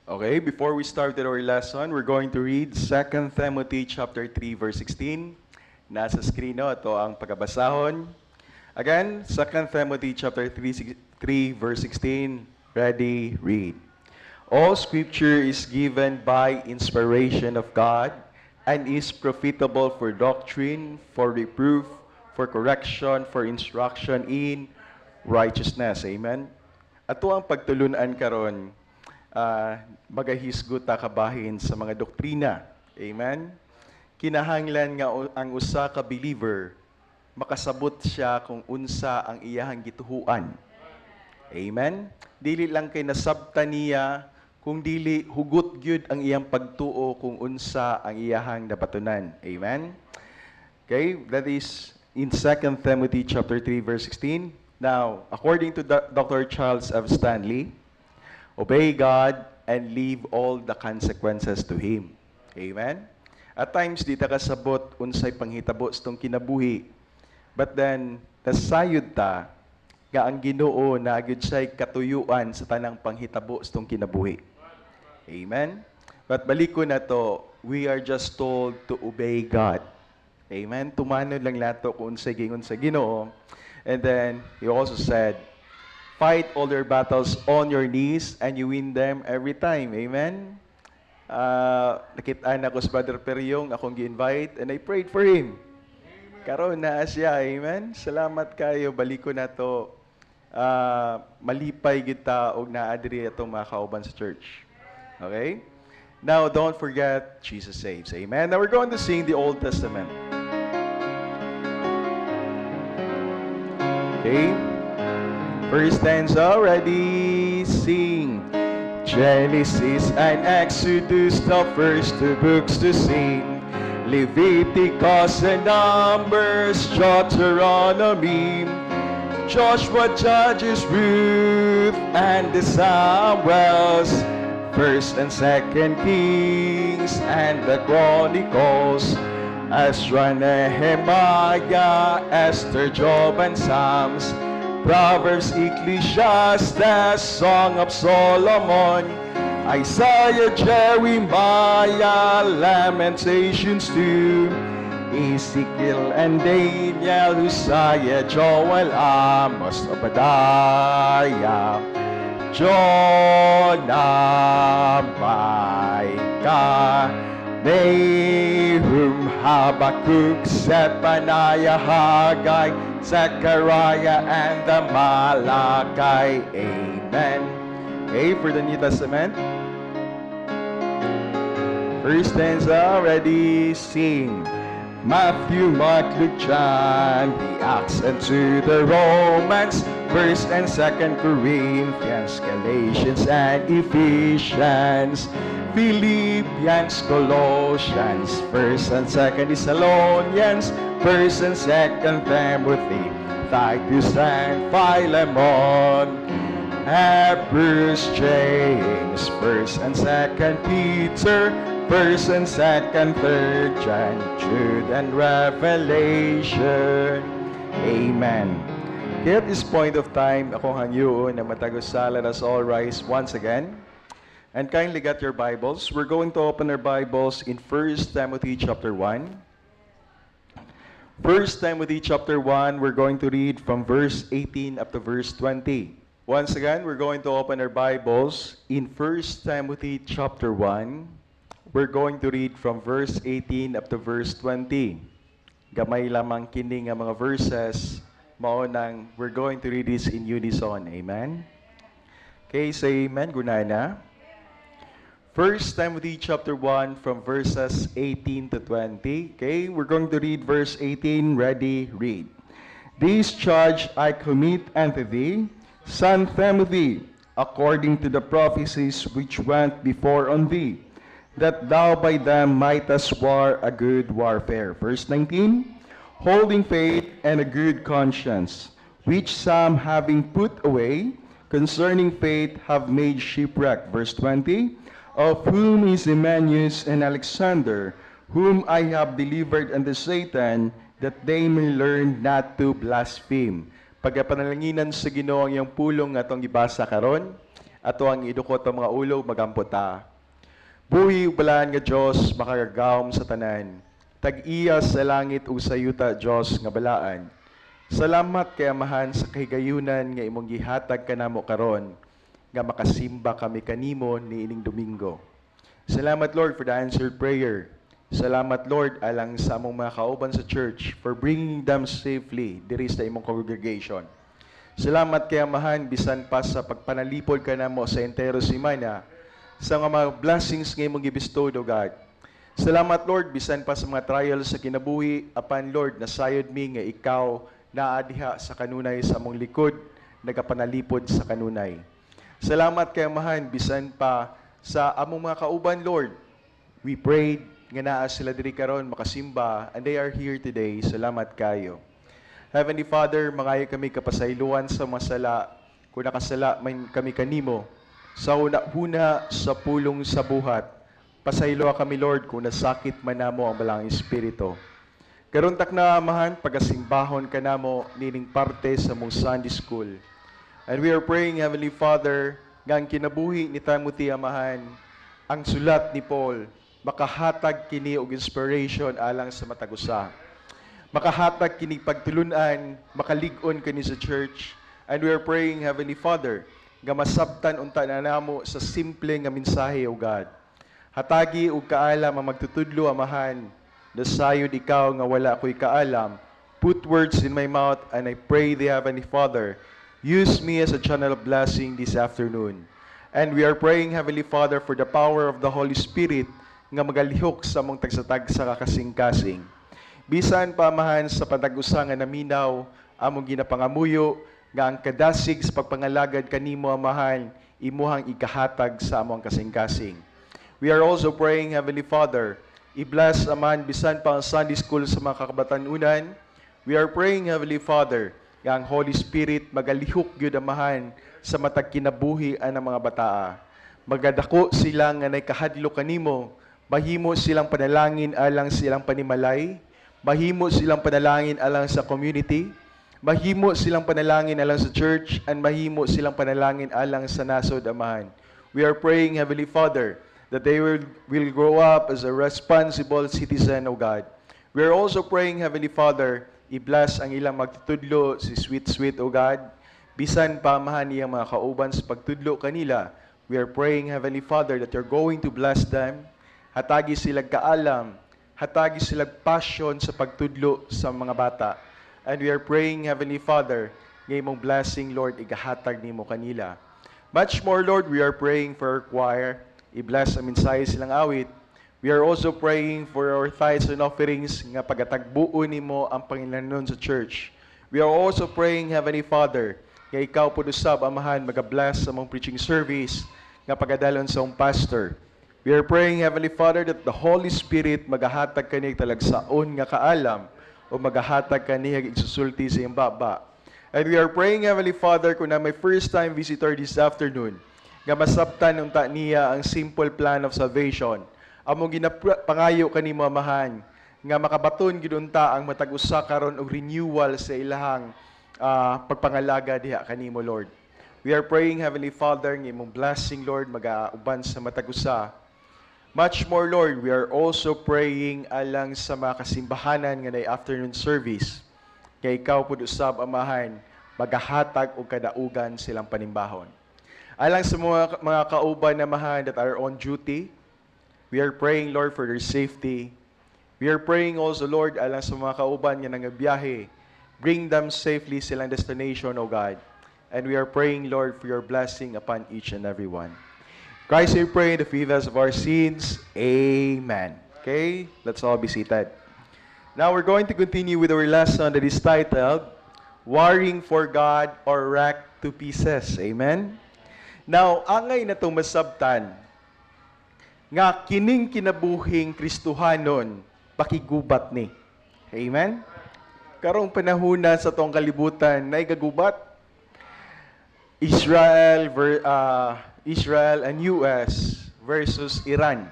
Okay, before we start with our lesson, we're going to read 2 Timothy chapter 3 verse 16. Nasa screen no, ito ang pagkabasahon. Again, 2 Timothy chapter 3 verse 16. Ready, read. All scripture is given by inspiration of God and is profitable for doctrine, for reproof, for correction, for instruction in righteousness. Amen. Ato ang pagtulunan karon magahisgot ta kabahin sa mga doktrina. Amen? Kinahanglan nga ang usa ka believer makasabot siya kung unsa ang iyahang gituhuan. Amen? Dili lang kay nasabtan niya kung dili hugot gyud ang iyang pagtuo kung unsa ang iyahang nabatunan. Amen? Okay, that is in 2 Timothy chapter 3 verse 16. Now, according to Dr. Charles F. Stanley, obey God and leave all the consequences to Him. Amen? At times, di ta kasabot unsay panghitabo sa tong kinabuhi. But then, nasayod ta nga ang Ginoo na agad siya'y katuyuan sa tanang panghitabo sa tong kinabuhi. Amen? But balik ko na to, we are just told to obey God. Amen? Tumano lang nato kung unsay gingon sa Ginoo. And then, He also said, fight all your battles on your knees and you win them every time. Amen? Nakitaan ako sa Brother Peryong, akong gi-invite, and I prayed for him. Karon na siya. Amen? Salamat kayo. Balik ko na to. Malipay kita og naadiri atong mga kauban sa church. Okay? Now, don't forget, Jesus saves. Amen? Now, we're going to sing the Old Testament. Okay? First stanza, ready, sing. Genesis and Exodus, the first two books to sing. Leviticus and Numbers, Deuteronomy, Joshua, Judges, Ruth, and the Samuels, First and Second Kings, and the Chronicles, Ezra, Nehemiah, Esther, Job, and Psalms, Proverbs, Ecclesiastes, Song of Solomon, Isaiah, Jeremiah, Lamentations 2, Ezekiel and Daniel, Hosea, Joel, Amos, Obadiah, Jonah, Micah, Nahum, Habakkuk, Zephaniah, Haggai, Zechariah, and the Malachi. Amen. Okay, for the New Testament. First stanza, ready, sing. Matthew, Mark, Luke, John, the Acts, and to the Romans, First and Second Corinthians, Galatians, and Ephesians, Philippians, Colossians, First and Second Thessalonians, First and Second Timothy, Titus and Philemon, Hebrews, James, First and Second Peter, First and Second, Third John, Jude, and Revelation. Amen. Okay, at this point of time, ako hangyoon na matagosala. Let us all rise once again. And kindly get your Bibles. We're going to open our Bibles in 1 Timothy chapter 1. 1 Timothy chapter 1, we're going to read from verse 18 up to verse 20. Once again, we're going to open our Bibles in 1 Timothy chapter 1. We're going to read from verse 18 up to verse 20. Gamay lamang kini nga mga verses, mao nang we're going to read this in unison. Amen? Okay, say amen. Gunana. 1 Timothy chapter 1 from verses 18 to 20. Okay, we're going to read verse 18. Ready, read. This charge I commit unto thee, son Timothy, according to the prophecies which went before on thee, that thou by them mightest war a good warfare. Verse 19, holding faith and a good conscience, which some having put away, concerning faith have made shipwreck. Verse 20, of whom is Emmanuel and Alexander, whom I have delivered unto Satan, that they may learn not to blaspheme. Pagkapanalanginan sa Ginoo ang iyang pulong nga atong gibasa karon, ato ang idukot ang mga ulo magampot ta. Buhi ubalaan nga Dios makagagawom sa tanan. Tag-iya sa langit ug sa yuta Dios nga balaan. Salamat kay Amahan sa kahigayunan nga imong gihatag kanamo karon nga makasimba kami kanimo niining Domingo. Salamat Lord for the answered prayer. Salamat Lord alang sa among mga kauban sa church for bringing them safely diri sa imong congregation. Salamat kay Amahan bisan pa sa pagpanalipod kanamo sa entero semana sa mga blessings nga imong gibistod, O God. Salamat Lord bisan pa sa mga trials sa kinabuhi apan Lord nasayod mi nga ikaw naadiha sa kanunay sa among likod nagapanalipod sa kanunay. Salamat kay Amahan bisan pa sa among mga kauban Lord. We prayed nga naa sila diri karon makasimba and they are here today. Salamat kayo. Heavenly Father, mangayo kami kapasayloan sa masala kung nakasala man kami kanimo. Sa una sa pulong sa buhat, pasayloa kami Lord kung nasakit man namo ang balang espiritu. Karon tak na Amahan, pagasimbahon ka namo nining parte sa mong Sunday School. And we are praying, Heavenly Father, nga ang kinabuhi ni Timothy Amahan, ang sulat ni Paul, makahatag kini og inspiration alang sa matagusa. Makahatag kini pagtulunan, makalig-on kini sa church. And we are praying, Heavenly Father, nga masabtan unta na namo sa simple nga mensahe, O God. Hatagi og kaalam ang magtutudlo Amahan, nasayod ikaw nga wala ko'y kaalam. Put words in my mouth and I pray the Heavenly Father, use me as a channel of blessing this afternoon. And we are praying, Heavenly Father, for the power of the Holy Spirit nga magalihok sa mong tagsatag sa kakasing-kasing. Bisan pa Amahan sa patagusa nga naminaw, among ginapangamuyo, nga ang kadasig sa pagpangalagad kanimo Amahan, imuhang ikahatag sa among kasing-kasing. We are also praying, Heavenly Father, i-bless Amahan bisan pa ang Sunday School sa mga kakabatanunan. We are praying, Heavenly Father, nga ang Holy Spirit magalihok gyud Amahan sa matag kinabuhi ang mga bataa. Magadako sila nga naikahadlo kanimo, mahimo silang panalangin alang silang panimalay, mahimo silang panalangin alang sa community, mahimo silang panalangin alang sa church, and mahimo silang panalangin alang sa nasod Amahan. We are praying, Heavenly Father, that they will grow up as a responsible citizen, O God. We are also praying, Heavenly Father, i-bless ang ilang magtutudlo, si Sweet, O God. Bisan pa Amahan niyang mga kauban sa pagtudlo kanila, we are praying, Heavenly Father, that you're going to bless them. Hatagi silang kaalam, hatagi silang passion sa pagtudlo sa mga bata. And we are praying, Heavenly Father, ngayon mong blessing, Lord, igahatag nimo kanila. Much more, Lord, we are praying for our choir. I-bless ang mensahe silang awit. We are also praying for our tithes and offerings nga pagatagbuo nimo ang Panginoon sa church. We are also praying, Heavenly Father, nga ikaw po usab Amahan mag-bless sa mong preaching service nga pagadalon sa mong pastor. We are praying, Heavenly Father, that the Holy Spirit magahatag kani talagsaon nga kaalam o magahatag kaniya isusulti sa iyong baba. And we are praying, Heavenly Father, kung na may first-time visitor this afternoon, nga masabtan unta niya ang simple plan of salvation. Among ginapangayo kanimo Amahan, nga makabaton gid unta ang matag-usa karon og renewal sa ilahang pagpangalaga diha kanimo, Lord. We are praying, Heavenly Father, nga imong blessing, Lord, mag-auban sa matag-usa. Much more, Lord, we are also praying alang sa mga kasimbahanan nga na afternoon service. Kay ikaw po usab Amahan, magahatag og kadaugan silang panimbahon. Alang sa mga kauban Amahan that are on duty, we are praying, Lord, for their safety. We are praying also, Lord, alang sa mga kauban nga nangabiyahe, bring them safely silang destination, O God. And we are praying, Lord, for your blessing upon each and every one. Christ, we pray in the forgiveness of our sins. Amen. Okay, let's all be seated. Now we're going to continue with our lesson that is titled, Warring for God or Wrecked to Pieces. Amen. Now, angay na itong masabtan, nga kining kinabuhing Kristuhanon, pakigubat ni. Amen? Karong panahuna sa itong kalibutan, na igagubat, Israel and US versus Iran.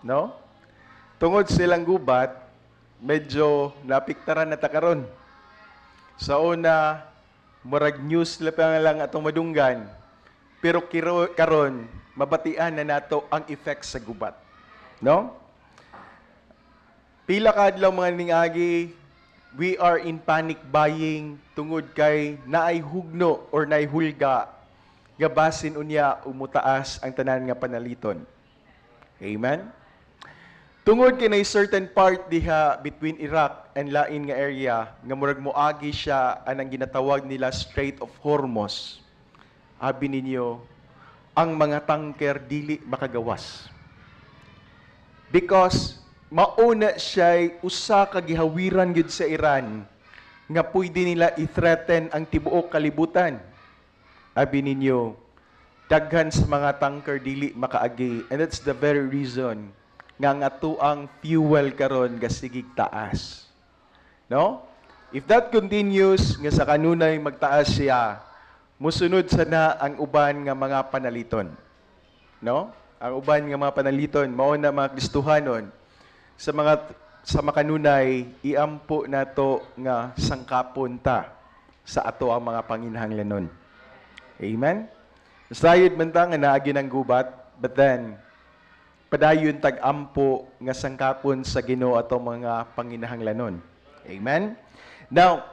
No? Tungod silang gubat, medyo napiktaran na takaron. Sa una, murag news lang atong madunggan, Pero karon mabatian na nato ang effect sa gubat. No? Pila ka adlaw mga ningagi, we are in panic buying tungod kay naay hugno or naay hulga nga basin unya umutaas ang tanan nga panaliton. Amen? Tungod kay nay certain part diha between Iraq and lain nga area nga murag moagi siya anang ginatawag nila Strait of Hormuz. Abi ninyo, ang mga tanker dili makagawas. Because mauna siya usa ka gihawiran gyud sa Iran nga pwede nila i-threaten ang tibuok kalibutan. Abi ninyo, daghan sa mga tanker dili makaagi, and that's the very reason nga ang atuang fuel karon gasigig taas. No? If that continues nga sa kanunay magtaas siya, musunod sana ang uban nga mga panaliton. No? Ang uban nga mga panaliton mao na mga Kristohanon sa makanunay iampo nato nga sangkapon ta sa ato ang mga panginahanglanon. Amen. Sayod man ta nga naagi ng gubat, but then padayon tag-ampo nga sangkapon sa Ginoo ato mga panginahanglanon. Amen. Now,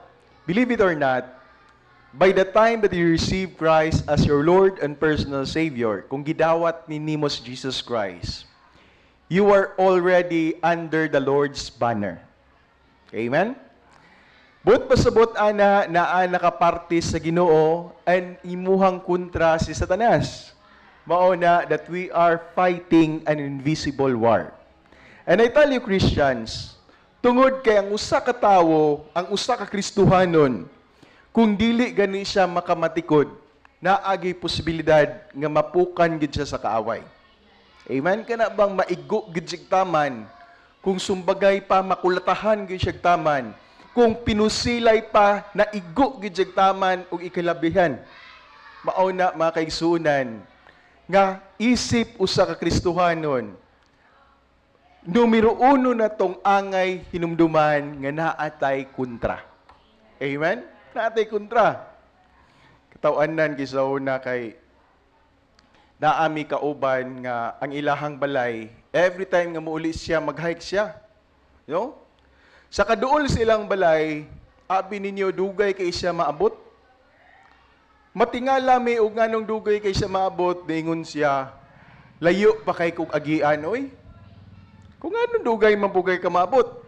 believe it or not, by the time that you receive Christ as your Lord and personal Savior, kung gidawat ni Nimos Jesus Christ, you are already under the Lord's banner. Amen? But pasabot ana naa nakaparte sa Ginoo and imuhang kontra si Satanas. Mao na that we are fighting an invisible war. And I tell you Christians, tungod kay ang usa ka tawo, ang usa ka Kristohanon, kung dili gani siya makamatikod, naagi posibilidad nga mapukan gid siya sa kaaway. Amen? Kana bang maigo gid siya taman, kung sumbagay pa makulatahan gid siya taman, kung pinusilay pa naigo gid siya taman og ikalabihan. Mao na mga kaigsuonan nga isip usa ka Kristohanon, numero 1 na tong angay hinumduman nga naatay kontra. Amen? Naatay kontra. Katawanan kisa una kay naami kauban nga ang ilahang balay, every time nga muuli siya, mag-hike siya. No? Sa kaduol silang balay, abi ninyo dugay kay siya maabot. Matingala mi og nganong dugay kay siya maabot, ningon siya, layo pa kay kog agian, oy. Kung anong dugay mabugay ka maabot.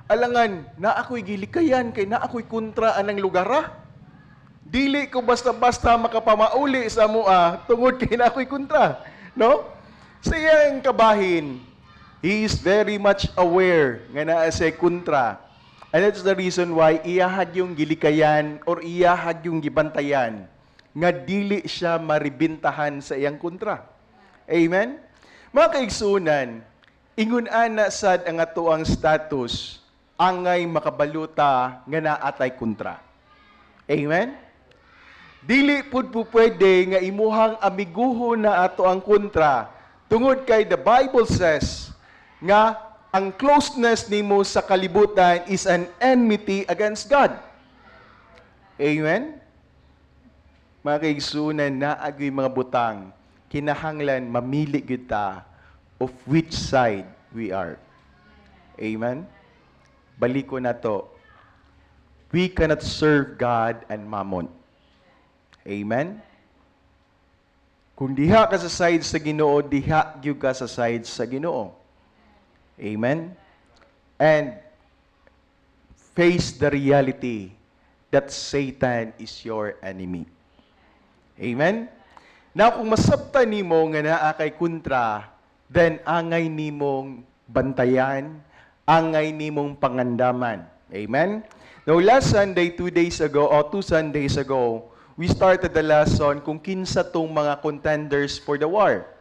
Alangan, na ako'y gilikayan kay na ako'y kontra anang lugara. Dili ko basta-basta makapamauli sa mua tungod kay na ako'y kontra. No? Sa iyang kabahin, he is very much aware nga naa siya kontra. And that's the reason why iyahad yung gilikayan or iyahad yung gibantayan nga dili siya maribintahan sa iyang kontra. Amen? Mga kaigsunan, ingon ana sad ang atoang status angay makabaluta nga naatay kontra. Amen? Dili pud po pwede nga imuhang amiguho na ato ang kontra tungod kay the Bible says nga ang closeness nimo sa kalibutan is an enmity against God. Amen? Mga kaigsunan, naagi mga butang, kinahanglan mamili kita of which side we are. Amen? Baliko na to. We cannot serve God and mammon. Amen? Kung diha ka sa side sa Ginoo, diha gyud ka sa side sa Ginoo. Amen? And face the reality that Satan is your enemy. Amen? Now, kung masabtan nimo nga naa kay kontra, then angay nimong bantayan, angay nimong pangandaman. Amen? Now, last Sunday, 2 days ago, or 2 Sundays ago, we started the lesson kung kinsa tong mga contenders for the war.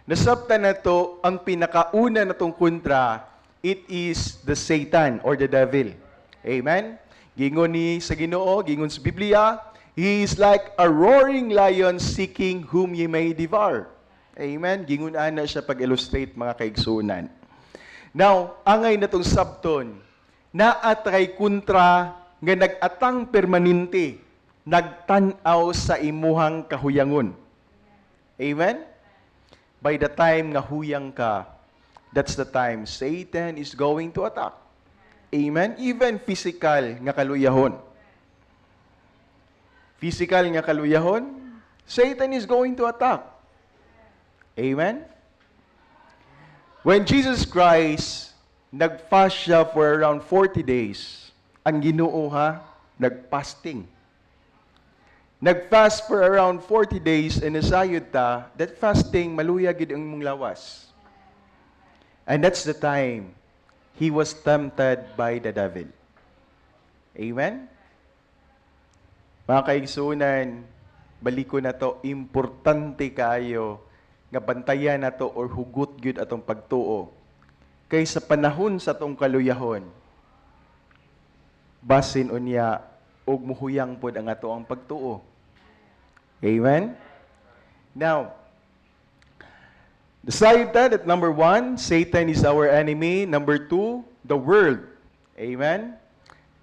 Nasabtan na to, ang pinakauna na tong kontra, it is the Satan or the devil. Amen? Gingon ni sa Ginoo, gingon sa Biblia, he is like a roaring lion seeking whom ye may devour. Amen? Gingon ana siya pag-illustrate mga kaigsunan. Now, angay na tong sabton, naatay kontra nga nag-atang permanente, nagtanaw sa imuhang kahuyangon. Amen? By the time nga huyang ka, that's the time Satan is going to attack. Amen? Even physical nga kaluyahon. Physical nga kaluyahon, Satan is going to attack. Amen? When Jesus Christ, nag-fast siya for around 40 days, ang Ginoo nag-fasting. Nag-fast for around 40 days and nasayod ta, that fasting, maluya gid ang mong lawas. And that's the time he was tempted by the devil. Amen? Mga kaigsunan, baliko na to, importante kayo nga bantayan nato or hugot gyud atong pagtuo. Kay sa panahon sa tong kaluyahon, basin unya og muhuyang pod ang ato ang pagtuo. Amen? Now, decide that number 1, Satan is our enemy. Number 2, the world. Amen?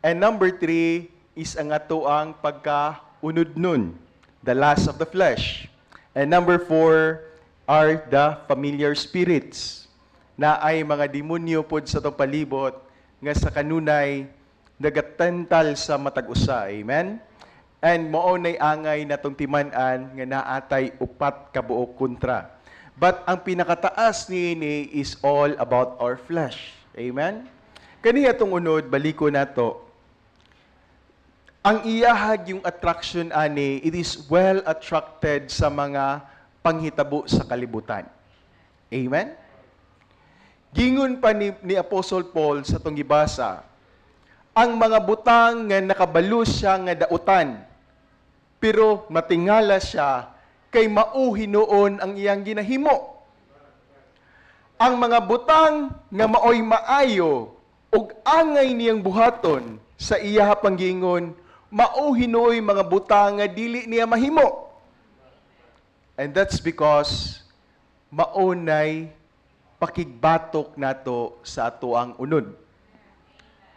And number 3 is ang ato ang pagkaunod nun, the lust of the flesh. And number 4 are the familiar spirits, na ay mga demonyo pod sa tong palibot nga sa kanunay nagatental sa matag usa. Amen? And mao nay angay natong timan-an nga naatay upat ka buok kontra. But ang pinakataas niini is all about our flesh. Amen? Kani atong unod baliko nato. Ang iyahag yung attraction ani, it is well attracted sa mga panghitabo sa kalibutan. Amen? Gingon pa ni Apostle Paul sa tong gibasa, ang mga butang nga nakabalo siya nga dautan, pero matingala siya kay mauhi noon ang iyang ginahimo. Ang mga butang nga maoy maayo ug angay niyang buhaton sa iya panggingon, mauhi nooy mga butang nga dili niya mahimo. And that's because maunay pakigbatok nato sa ato ang unod.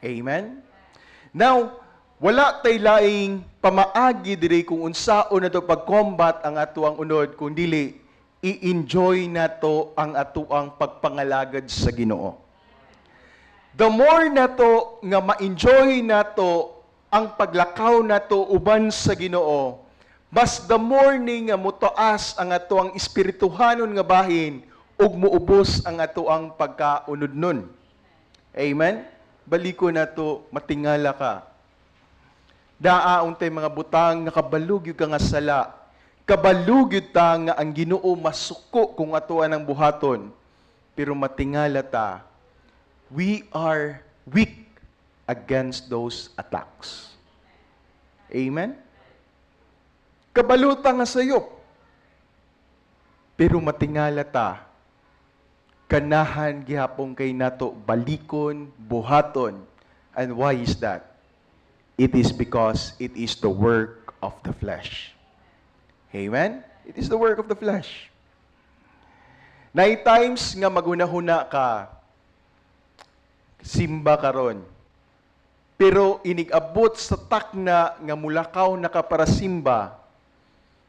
Amen? Now, wala tay laing pamaagi diri kung unsaon nato pag-combat ang ato ang unod, kung dili i-enjoy nato ang ato ang pagpangalagad sa Ginoo. The more nato nga ma-enjoy nato ang paglakaw nato uban sa Ginoo, mas the morning nga mutuas ang ato ang espirituhanon nga bahin ug muubos ang ato ang pagkaunod nun. Amen? Baliko nato matingala ka. Daaon tay mga butang nga kabalugyod ka nga sala. Kabalugyod ta nga ang Ginoo masuko kung atoan ang buhaton. Pero matingala ta, we are weak against those attacks. Amen? Kabaluta nga sayop. Pero matingala ta, kanahan gihapon kay nato balikon, buhaton. And why is that? It is because it is the work of the flesh. Amen? It is the work of the flesh. Nay times nga magunahuna ka, simba karon. Pero inigabot sa takna nga mulakaw na ka para simba,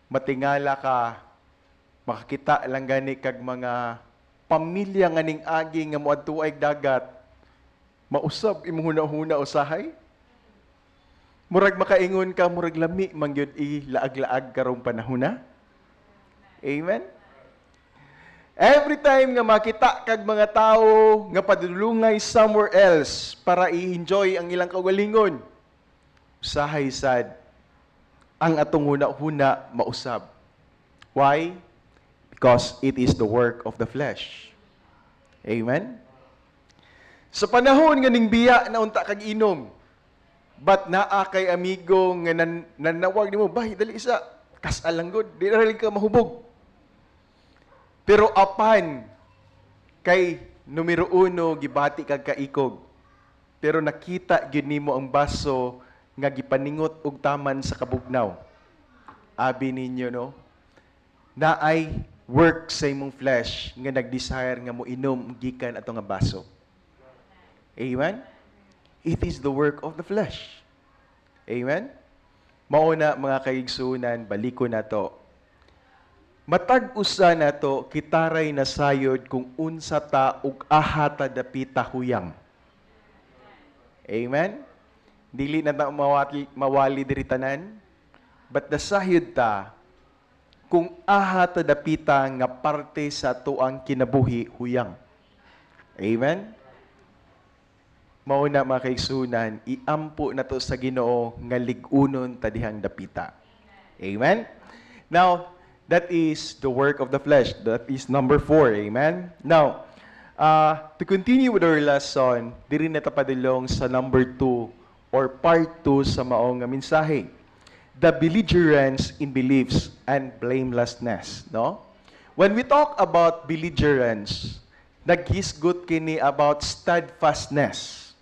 matingala ka, makakita lang gani kag mga pamilya nga ning agi nga moadtuay dagat, mausab imong huna-huna usahay. Murag makaingon ka, murag lami mangyud ilaag-laag karong panahona. Amen? Every time nga makita kag mga tao nga padulungay somewhere else para i-enjoy ang ilang kaugalingon, usahay sad ang atong huna-huna mausab. Why? Because it is the work of the flesh. Amen? Sa panahon nga ning biya na unta kag inom, but naa kay amigo nga nanawag nimo, "Bay, dali isa, kasal lang gud, di ra ka mahubog." Pero apan kay numero 1 gibati kag kaikog. Pero nakita gyud nimo ang baso nga gipaningot og taman sa kabugnaw. Abi ninyo no, naay work sa imong flesh nga nag-desire nga mo inom gikan ato nga baso. Amen? It is the work of the flesh. Amen? Mauna mga kaigsunan, baliko na to. Matag usa na to, kitaray na sayod kung unsa ta ug ahata dapita huyang. Amen? Dili na ta mawali diri tanan, but nasayod ta kung ahata dapita nga parte sa tuang kinabuhi huyang. Amen? Mauna mga kaigsunan, iampo na to sa Ginoo nga ligunon ta dihang dapita. Amen? Now, that is the work of the flesh. That is number 4. Amen? Now, to continue with our lesson, diri na tapadulong sa number 2 or part 2 sa maong nga mensahe. The belligerence in beliefs and blamelessness. No? When we talk about belligerence, naghisgot kini about steadfastness.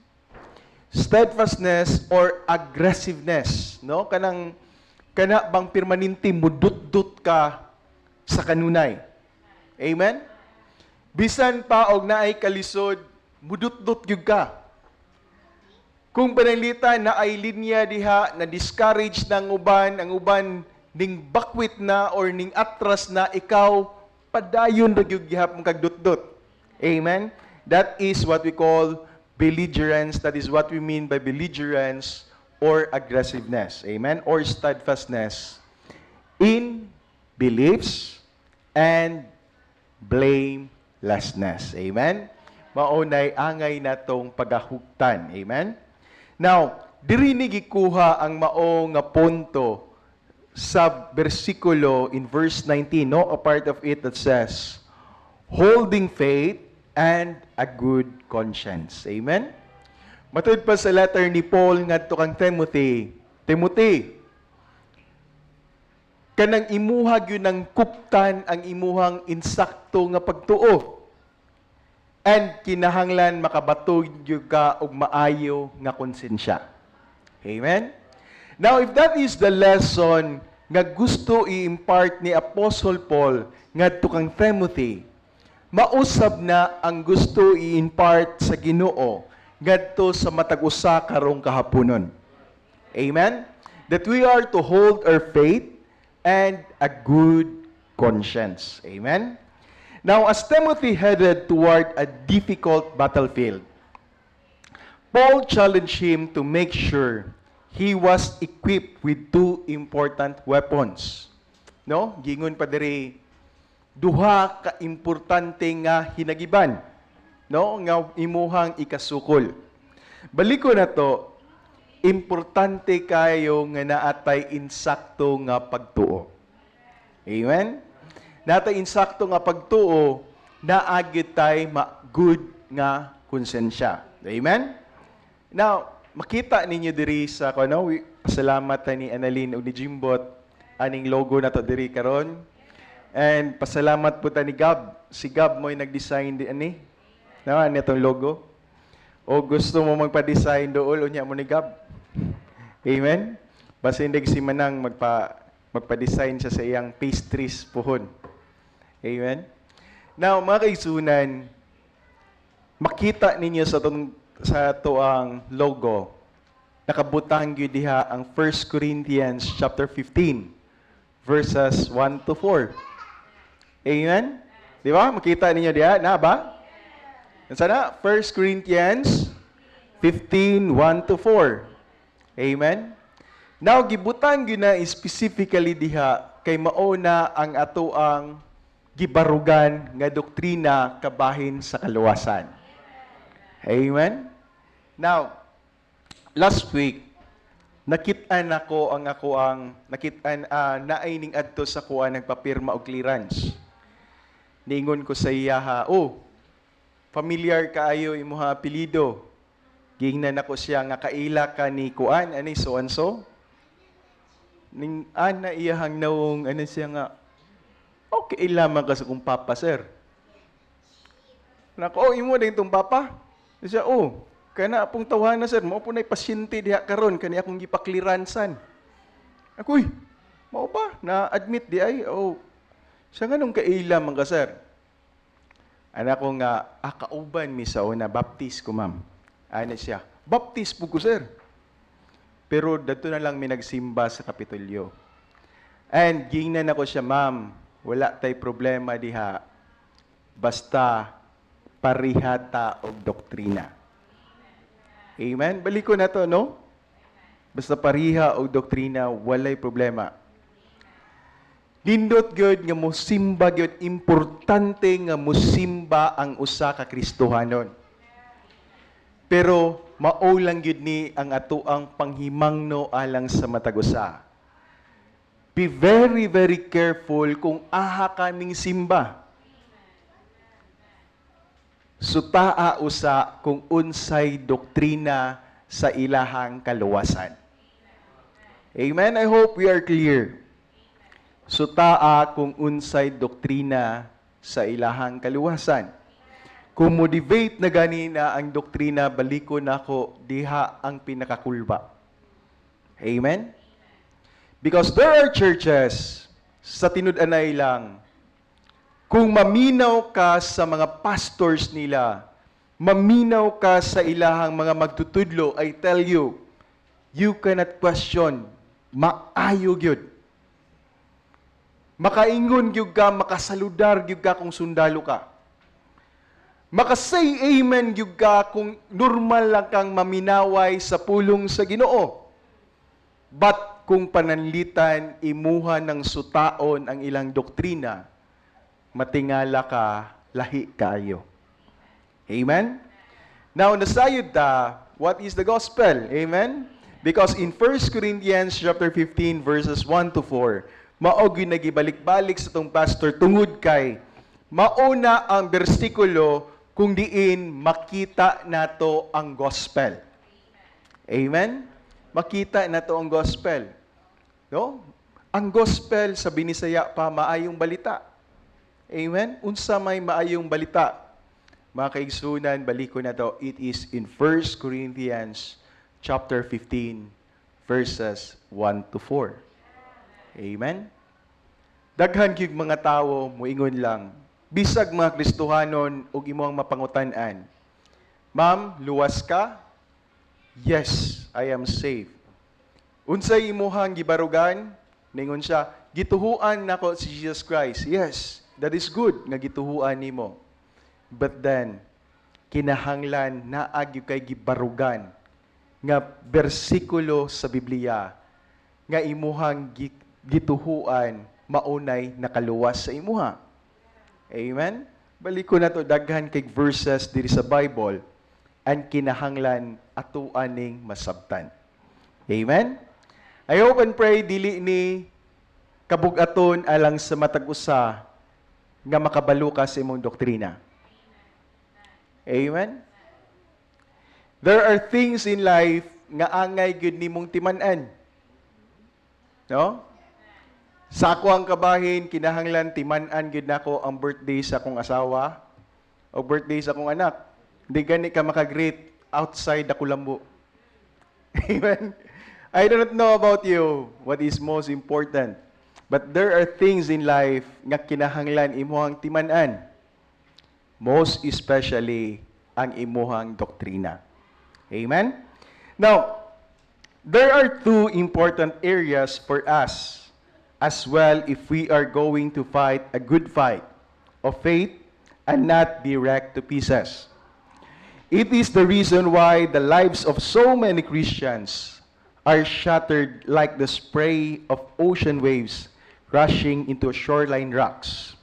Steadfastness or aggressiveness, no? Kana bang permanente mudut-dut ka sa kanunay. Amen? Bisan pa og naay kalisod, mudut-dut gyud ka. Kung pananglitan na ay linya diha na discourage ng uban, ang uban ning bakwit na or ning atras na, ikaw padayon ra gyud gihapon kag dut-dut. Amen? That is what we call belligerence. That is what we mean by belligerence or aggressiveness. Amen? Or steadfastness in beliefs and blamelessness. Amen? Maunay angay natong pagahugtan. Amen? Now, diri ni gikuha ang mao nga punto sa bersikulo in verse 19, no? A part of it that says, holding faith and a good conscience. Amen? Matud pa sa letter ni Paul ngadto kang Timothy, kanang imuhag yun ng kuptan ang imuhang insakto nga pagtuo. And kinahanglan makabatog yun ka og maayo nga konsensya. Amen? Now, if that is the lesson nga gusto i-impart ni Apostle Paul ngadto kang Timothy, mausab na ang gusto i-impart sa Ginoo ngadto sa matag-usa karong kahaponon. Amen? That we are to hold our faith and a good conscience. Amen? Now, as Timothy headed toward a difficult battlefield, Paul challenged him to make sure he was equipped with 2 important weapons. No? Gingon pa diri, duha ka importante nga hinagiban, no, nga imuhang ikasukol. Baliko na to, importante kayo nga naatay insakto nga pagtuo. Amen? Naatay insakto nga pagtuo, naagit tay good nga konsensya. Amen? Now, makita ninyo diri sa kuno, pasalamat ni Annalyn ug ni Jimbot aning logo na to diri karon. And pasalamat po ta ni Gab. Si Gab mo'y nag-design di ani. Naman itong logo. O gusto mo magpa-design dool, unya mo ni Gab. Amen? Basta hindi si Manang magpa-design siya sa iyang pastries puhon. Amen? Now, mga kaigsunan, makita ninyo sa tuang logo, nakabutang yun diha ang 1 Corinthians chapter 15, verses 1 to 4. Amen? Di ba? Makita ninyo diha. Na ba? Sana? 1 Corinthians 15, 1 to 4. Amen? Now, gibutang yun na specifically diha kay mauna ang ato ang gibarugan nga doktrina kabahin sa kaluwasan. Amen? Now, last week, nakitaan ako naaining adto sa kuha nagpapirma og clearance. Ningon ko sa iya familiar kaayo imuha apelyido. Gingnan ako siya nga kaila ka ni kuan ani so and so. Ning ana iyahang nawong ano siya nga okay lamang ka sa kong papa sir. Nako imo din tong papa. Siya kana apong tawhana sir, mao po nay pasyente diha karon kani akong gipakliransan. Ako'y mao ba na admit di ay siya nganong kaila man ka sir. Ana ko nga kauban mi sa una baptist ko ma'am. Ana siya, baptist po ko sir. Pero dito na lang mi nagsimba sa Kapitolyo. And gingnan ako siya, ma'am, Wala tay problema diha. Basta parihata og doktrina. Amen? Balik ko na to, no? Basta pariha og doktrina, walay problema. Nindot gyud nga mosimba gyud, importante nga mosimba ang usa ka Kristohanon. Pero mao lang gyud ni ang atoang panghimangno alang sa matag usa. Be very, very careful kung aha ka ning simba. Sutaa usa kung unsay doktrina sa ilahang kaluwasan. Amen? I hope we are clear. Sutaa kung unsay doktrina sa ilahang kaluwasan. Kung motivate na ganina ang doktrina, baliko nako diha ang pinakakulba. Amen? Because there are churches, sa tinud-anay lang, kung maminaw ka sa mga pastors nila, maminaw ka sa ilahang mga magtutudlo, I tell you, you cannot question, maayo gyud. Makaingon gyud ka, makasaludar gyud ka kung sundalo ka. Makasay amen gyud ka kung normal lang kang maminaway sa pulong sa Ginoo. But kung pananlitan, imuha ng sutaon ang ilang doktrina, matingala ka, lahi kayo. Amen? Now, nasayod ta, what is the gospel? Amen? Because in 1 Corinthians chapter 15, verses 1 to 4, maogi nagibalik-balik sa tong pastor tungod kay mauna ang bersikulo kung diin makita nato ang gospel. Amen? Makita nato ang gospel. No? Ang gospel sa Binisaya pa maayong balita. Amen? Unsa may maayong balita? Mga kaigsunan, baliko na to. It is in 1 Corinthians chapter 15 verses 1 to 4. Amen? Daghan gyud mga tawo moingon lang, bisag mga Kristohanon ug imong mapangutan-an. Ma'am, luwas ka? Yes, I am saved. Unsay imuhang gibarugan? Ningon siya, gituhuan nako si Jesus Christ. Yes, that is good nga gituhuan nimo. But then kinahanglan naa gyud kay gibarugan nga bersikulo sa Biblia nga imuhang gituhuan maunay nakaluwas sa imuha. Amen? Balik ko na to, daghan kay verses diri sa Bible ang kinahanglan ato aning masabtan. Amen? I hope and pray dili ni kabug-aton alang sa matag usa nga makabalo ka sa imong doktrina. Amen? There are things in life nga angay gyud nimong timan-an. No? Sa ako ang kabahin, kinahanglan timan-an gyud nako ang birthday sa akong asawa o birthday sa akong anak. Hindi gani ka makagreet outside ako lambo. Amen? I don't know about you what is most important. But there are things in life nga kinahanglan imuhang timan-an. Most especially ang imuhang doktrina. Amen? Now, there are two important areas for us as well if we are going to fight a good fight of faith and not be wrecked to pieces. It is the reason why the lives of so many Christians are shattered like the spray of ocean waves rushing into shoreline rocks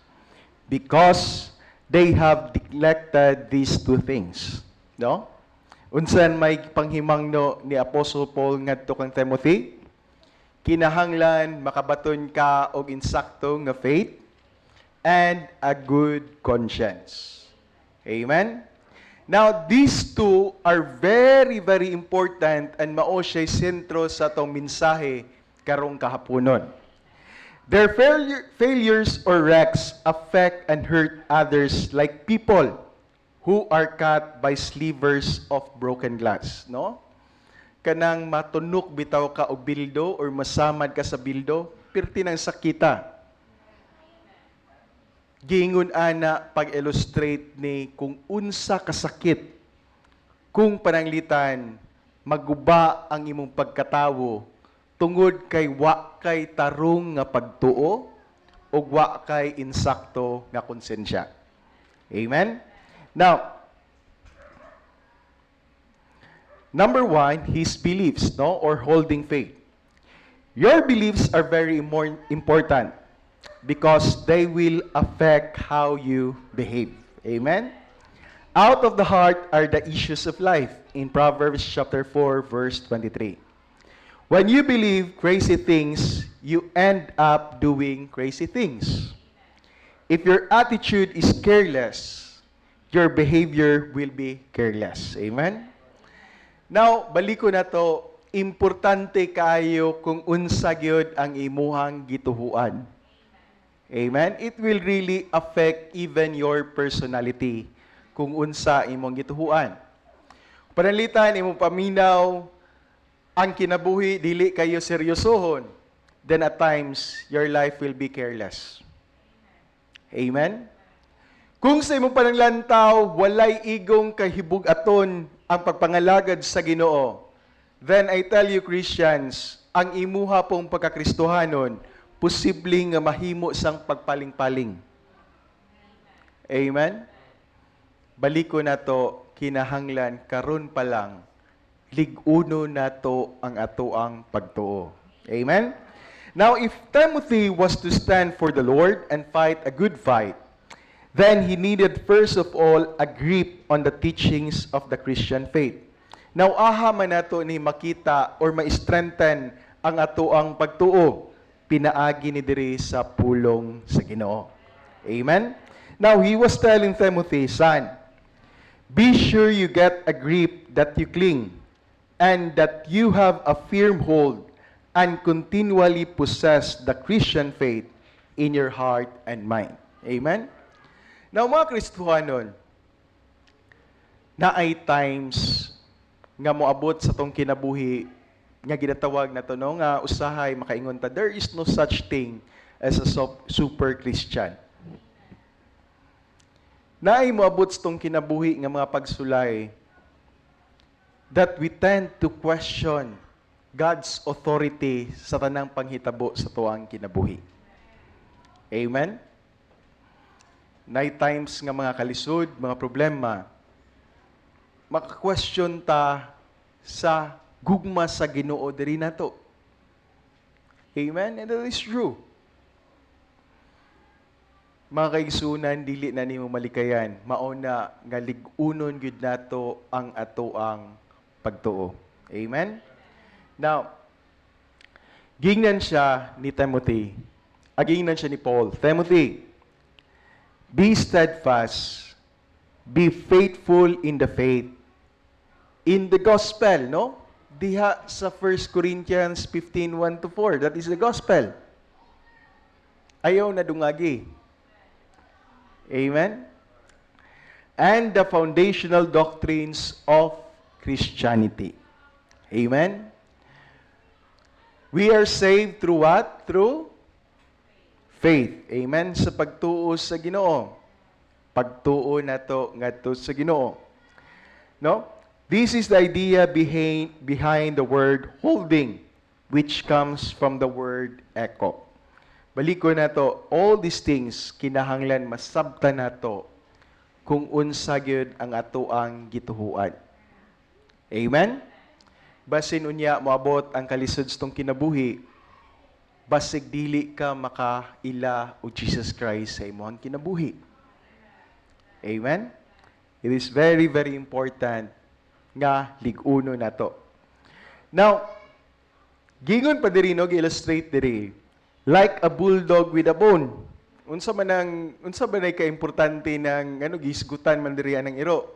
because they have neglected these two things. No? Unsan may panghimangno ni Apostle Paul ngadto kang Timothy? Kinahanglan makabaton ka og insakto nga faith and a good conscience. Amen? Now, these two are very, very important and mao siya'y sentro sa itong mensahe karong kahaponon. Their failures or wrecks affect and hurt others like people who are cut by slivers of broken glass. No? Kanang matunok bitaw ka og bildo or masamad ka sa bildo, pirti ng sakita. Giingon ana pag-illustrate ni kung unsa kasakit kung pananglitan maguba ang imong pagkatawo tungod kay wa kay tarong nga pagtuo o ug wa kay insakto nga konsensya. Amen? Now, number 1, his beliefs, no, or holding faith. Your beliefs are very important because they will affect how you behave. Amen? Out of the heart are the issues of life in Proverbs chapter 4, verse 23. When you believe crazy things, you end up doing crazy things. If your attitude is careless, your behavior will be careless. Amen? Now, baliko na to, importante kayo kung unsa gyud ang imuhang gituhuan. Amen? It will really affect even your personality kung unsa imong gituhuan. Panalitan imong paminaw ang kinabuhi dili kayo seryosohon, then at times your life will be careless. Amen? Kung sa imong pananglantaw walay igong kahibug-aton ang pagpangalagad sa Ginoo, then I tell you Christians, ang imuha pong pagkakristohanon posibleng nga mahimo sang pagpaling-paling. Amen? Baliko na to, kinahanglan karon pa lang, lig-uno na to ang atoang pagtuo. Amen? Now, if Timothy was to stand for the Lord and fight a good fight, then he needed first of all a grip on the teachings of the Christian faith. Now, aha man nato ni makita or ma-strengthen ang atoang pagtuo, pinaagi ni diri sa pulong sa Ginoo. Amen? Now, he was telling Timothy, son, be sure you get a grip that you cling, and that you have a firm hold and continually possess the Christian faith in your heart and mind. Amen? Now, mga Kristohanon, na ay times nga moabot sa tong kinabuhi nga ginatawag na to no nga usahay makaingon ta, there is no such thing as a super Christian. Naay moabot sa tong kinabuhi nga mga pagsulay that we tend to question God's authority sa tanang panghitabo sa tuang kinabuhi. Amen? Naay times nga mga kalisod, mga problema, maka-question ta sa gugma sa Ginoo diri nato. Amen? And that is true. Mga kaigsunan, dili na nimo malikayan, mauna nga lig-unon gyud nato ang atoang pagtuo. Amen? Now, gingnan siya ni Timothy. Gingnan siya ni Paul. Timothy, be steadfast, be faithful in the faith, in the gospel, no? Diha sa 1 Corinthians 15:1-4. That is the gospel. Ayaw na dungagi. Amen? And the foundational doctrines of Christianity. Amen? We are saved through what? Through faith. Amen? Sa pagtuo sa Ginoo. Pagtuo na to ngadto sa Ginoo. No? This is the idea behind the word holding, which comes from the word echo. Baliko na to, all these things, kinahanglan masabtan na to kung unsa gyud ang atoang gituhuan. Amen? Basin unya moabot ang kalisod sa tong kinabuhi, basig dili ka makaila o Jesus Christ sa imong kinabuhi. Amen? It is very, very important nga lig-uno na to. Now, gingon pa diri no, illustrate diri, like a bulldog with a bone. Unsa man ay kaimportante ng gisgutan man diri ang iro.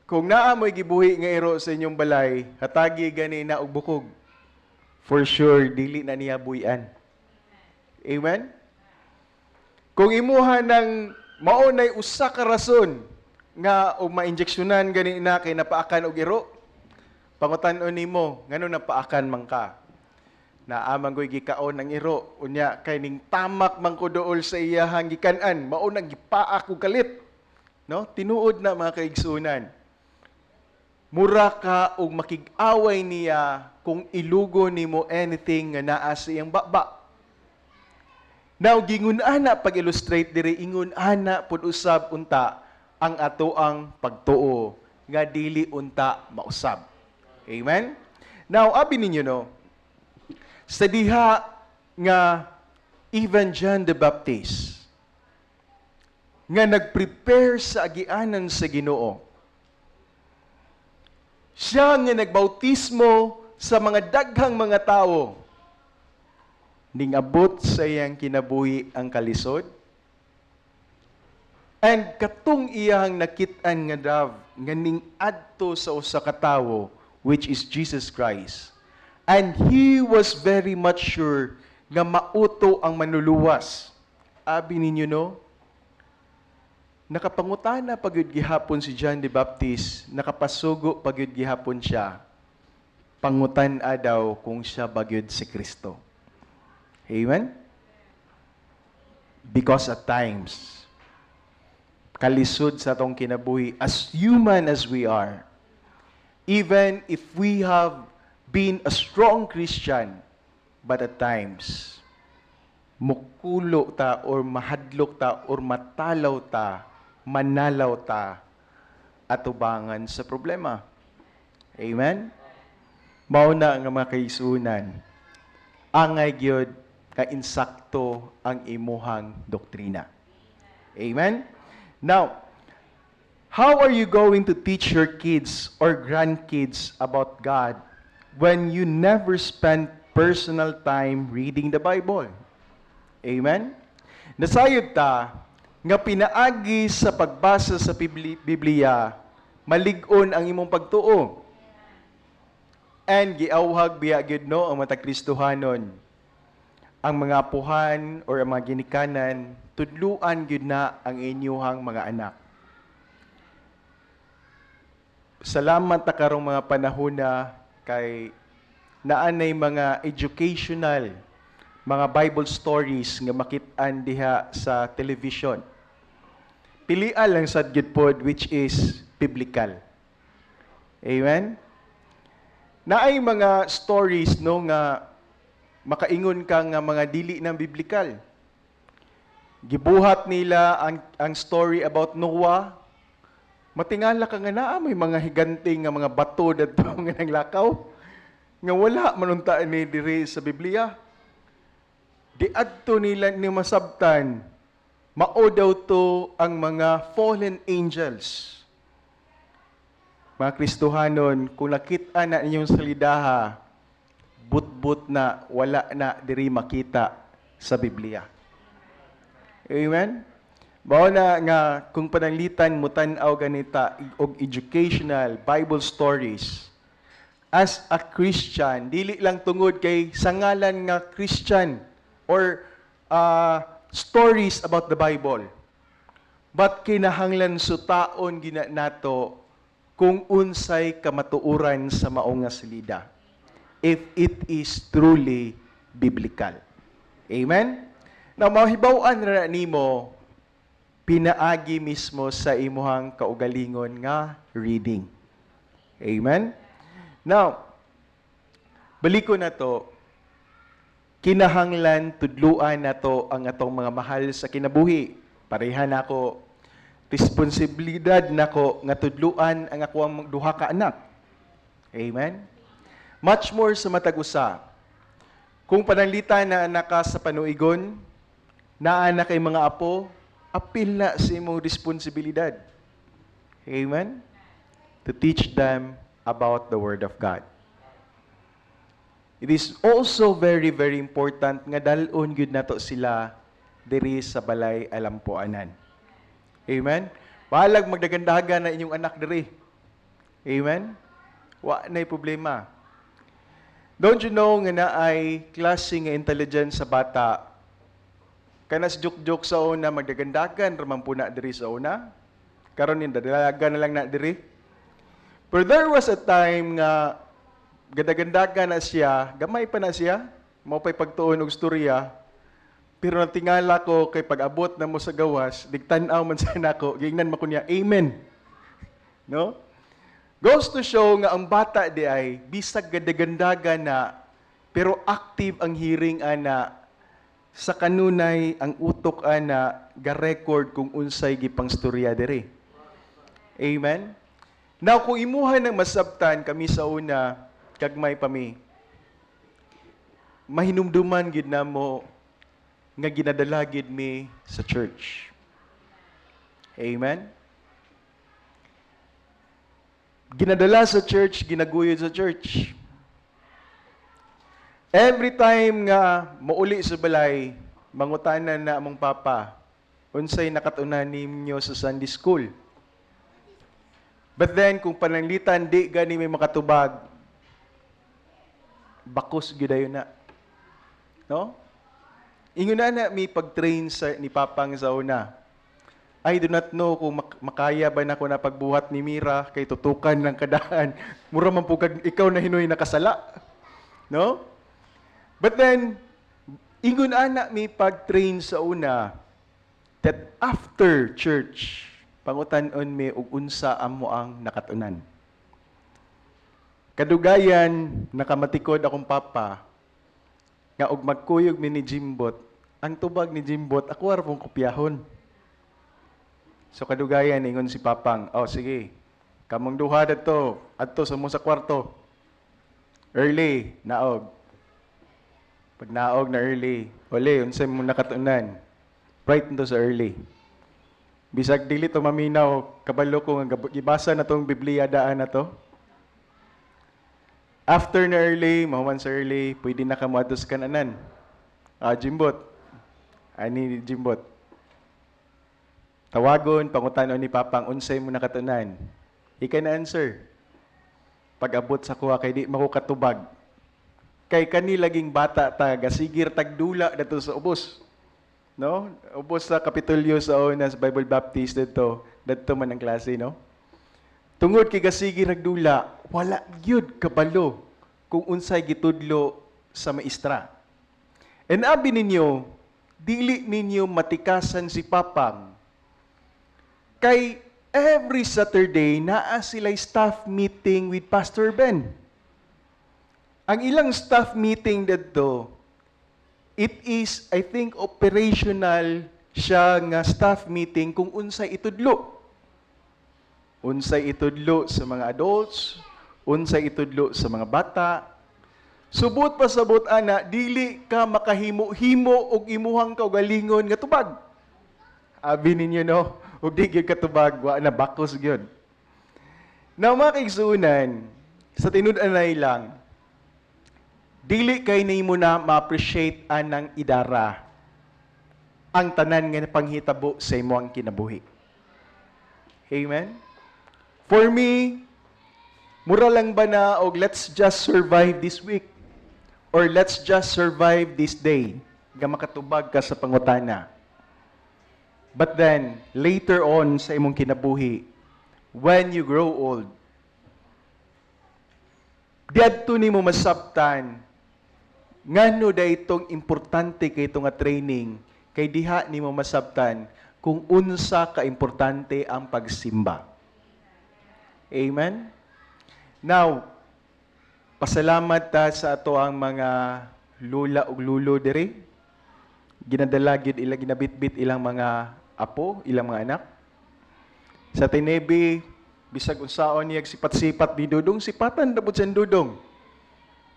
Kung naa mo'y gibuhi nga iro sa inyong balay, hatagi gani na og bukog. For sure dili na niya buhian. Amen? Kung imuha ng maunay usa ka rason nga o ma-injeksyonan gani na kay napaakan og iro, pangutan-on nimo ngano napaakan man ka. Naamang ko'y gikaon ang iro, unya kay ning tamak man ko dool sa iyahang gikan-an, mao nang gipaak og kalit. No? Tinuod na mga kaigsunan. Mura ka og makig-away niya kung ilugo nimo anything nga naa sa iyang baba. Now, gingun ana pag-illustrate diri, ingun ana pud usab unta ang atoang pagtuo nga dili unta mausab. Amen? Now, abi ninyo no, sa diha nga even John the Baptist nga nag-prepare sa agianan sa Ginoo. Siya nga nagbautismo sa mga daghang mga tao. Ning abot sa iyang kinabuhi ang kalisod. And katong iyang nakit-an nga dav nga ning adto sa usa ka tawo, which is Jesus Christ. And he was very much sure nga mauto ang manluluwas. Abi ninyo no, nakapangutana pagyud gihapon si John the Baptist, nakapasugo pagyud gihapon siya. Pangutan-a daw kung siya bagyud si Kristo. Amen? Because at times, kalisod sa atong kinabuhi, as human as we are, even if we have been a strong Christian, but at times, mukulo ta or mahadlok ta or matalaw ta, manalaw ta, atubangan sa problema. Amen? Mauna nga mga kaisunan, angay gyud ka insakto ang imuhang doktrina. Amen? Now, how are you going to teach your kids or grandkids about God when you never spend personal time reading the Bible? Amen? Nasayod ta nga pinaagi sa pagbasa sa Biblia, malig-on ang imong pagtuo. And giawhag biya gyud no ang matag Kristohanon, ang mga apuhan or ang mga ginikanan, tudluan gyud na ang inyuhang mga anak. Salamat ta karong mga panahona kay naanay mga educational, mga Bible stories nga makit-an diha sa television. Pilian lang sad gyud pod which is biblical. Amen? Naay mga stories no nga makaingon ka nga mga dili ng biblikal. Gibuhat nila ang story about Noah. Matingala ka nga naa may mga higanting nga mga bato dadto nga naglakaw nga wala manuntaan ni diri sa Biblia. Diadto nila ni masabtan mao daw to ang mga fallen angels. Mga Kristohanon, kung nakita na inyong salidaha, but na wala na diri makita sa Biblia. Amen? Mao na nga kung pananglitan mo tan-aw ganita og educational Bible stories as a Christian, dili lang tungod kay sangalan nga Christian or stories about the Bible. But kinahanglan sutaon gina nato kung unsay kamatuoran sa maong nga salida, if it is truly biblical. Amen? Now, mahibaw-an na nimo, pinaagi mismo sa imuhang kaugalingon nga reading. Amen? Now, baliko na to, kinahanglan tudluan na to ang atong mga mahal sa kinabuhi. Parehan ako, responsibilidad nako nga tudluan ang akong duha ka anak. Amen? Much more sa matag usa. Kung pananglitan na anak ka sa panuigon, naa na kay mga apo, apil na sa imong responsibilidad. Amen? To teach them about the Word of God. It is also very, very important nga dalon gyud nato sila diri sa balay alampuanan. Amen? Bahalag magdagandagan na inyong anak diri. Amen? Wa na'y problema. Don't you know nga naay klase nga intelligence sa bata? Kanas joke-joke sa una, magdagandagan, raman po na diri sa una. Karon ni dalagan na lang na diri. But there was a time nga gadagandagan na siya, gamay pa na siya, mao pa'y pagtuon og storya. Pero natingala ko kay pag-abot na mo sa gawas, digtan-aw man sa nako, gingnan man ko niya, amen. No? Goes to show nga ang bata di ay bisag gadagandagan na pero active ang hearing ana sa kanunay ang utok ana ga-record kung unsay gipang storya diri. Amen? Now, kung imuha ng masabtan kami sa una, kagmay pa mi, mahinumduman gid namo nga ginadala gid mi sa church. Amen? Ginadala sa church, ginaguyod sa church. Every time nga mauli sa balay, mangutanan na among papa, unsay nakatunan ninyo sa Sunday school. But then, kung pananglitan, di gani may makatubag, bakos gidayon na. No? Ingon na may pag-train sa, ni Papang sa una. I do not know kung makaya ba na ko na pagbuhat ni Mira kay tutukan ng kadaan. Mura man po kag ikaw na hinoy nakasala. No? But then, ingon ana may pag-train sa una that after church, pangutan-on mi og unsa amo ang nakatunan. Kadugayan, nakamatikod akong papa, nga og magkuyog mi ni Jimbot, ang tubag ni Jimbot, ako arapong kopyahon. So kadugayan, ingon si Papang, oh sige, kamong duha dito, adto sa mo sa kwarto. Early, naog. Pag naog na early, uli, unsay mo nakatunan. Bright nito sa early. Bisag dili to maminaw, kabalo ko nga gibasa na tong Biblia daan na to. After na early, mahuman sa early, pwede na kamados kananan. Jimbot. Ani Jimbot. Tawagon, pangutanon ni Papang, unsay mo nakatunan. He can answer. Pag-abot sa kuha, kay di makukatubag. Kay kani laging bata ta, gasigir tagdula dito sa ubos. No? Ubos sa Kapitulyo sa una sa Bible Baptist dito man ang klase, no? Tungod kay gasigir nagdula, wala gyud kabalo kung unsay gitudlo sa maestra. And abi ninyo, dili ninyo matikasan si Papang. Kay every Saturday, naa sila'y staff meeting with Pastor Ben. Ang ilang staff meeting dito, it is, I think, operational siya nga staff meeting kung unsay itudlo. Unsay itudlo sa mga adults, unsay itudlo sa mga bata. Subot pa sabot ana, dili ka makahimo-himo og imuhang kaugalingon nga tubag. Abi ninyo no, ug di gyud katubag wa na bakos gyud. Now mga kaigsuunan, sa tinud-anay lang, dili kay nimo na ma-appreciate anang idara ang tanan nga panghitabo sa imong kinabuhi. Amen. For me, mura lang ba na og let's just survive this week or let's just survive this day nga makatubag ka sa pangutana. But then, later on sa imong kinabuhi, when you grow old, diadto nimo masabtan ngano daytong importante kay itong training kay diha nimo masabtan kung unsa ka importante ang pagsimba. Amen? Now, pasalamat ta sa ato ang mga lula ug lulo diri. Ginadala gyud ila ginabitbit ilang mga apo, ilang mga anak. Sa Tinebe, bisag unsaon niya sipat-sipat ni Dudong, sipatan dabot sa Dudong.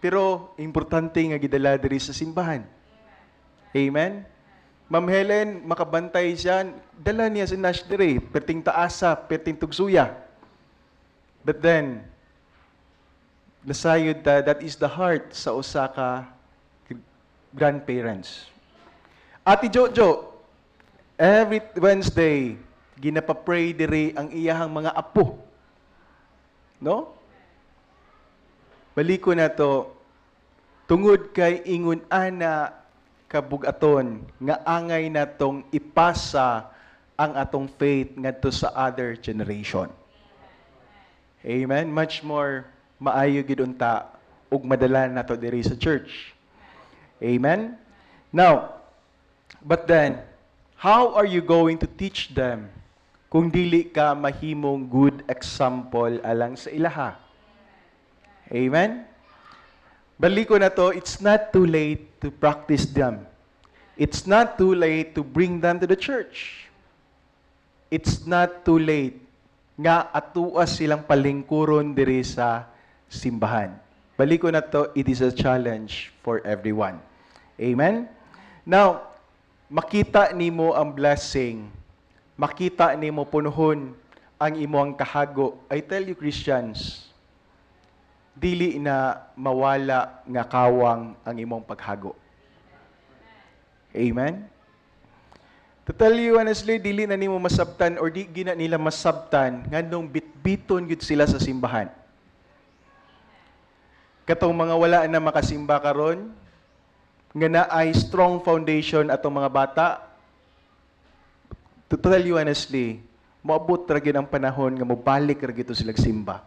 Pero importante nga gidala diri sa simbahan. Amen. Ma'am Helen, makabantay siya, dala niya si Nash diri, perting taasa, perting tugsuya. But then, nasayod that is the heart sa usa ka grandparents. Ati Jojo, every Wednesday, ginapapray diri ang iyahang mga apo. No? Baliko na to, tungod kay ingon ana kabugaton nga angay natong ipasa ang atong faith ngadto sa other generation. Amen. Much more maayo gid unta ug madala nato diri sa church. Amen. Now, but then how are you going to teach them kung dili ka mahimong good example alang sa ilaha? Amen? Baliko na to, it's not too late to practice them. It's not too late to bring them to the church. It's not too late nga atuas silang palingkuron diri sa simbahan. Balik ko na to, it is a challenge for everyone. Amen? Now, makita nimo ang blessing, makita nimo punuhon ang imong kahago. I tell you Christians, dili na mawala nga kawang ang imong paghago. Amen? To tell you honestly, dili na nimo masabtan or di gina nila masabtan nganong bitbiton gid sila sa simbahan. Katong mga wala na makasimba karon, nga na ay strong foundation atong mga bata, to tell you honestly, moabot ra gyud ang panahon nga mobalik ra gyud sila simba.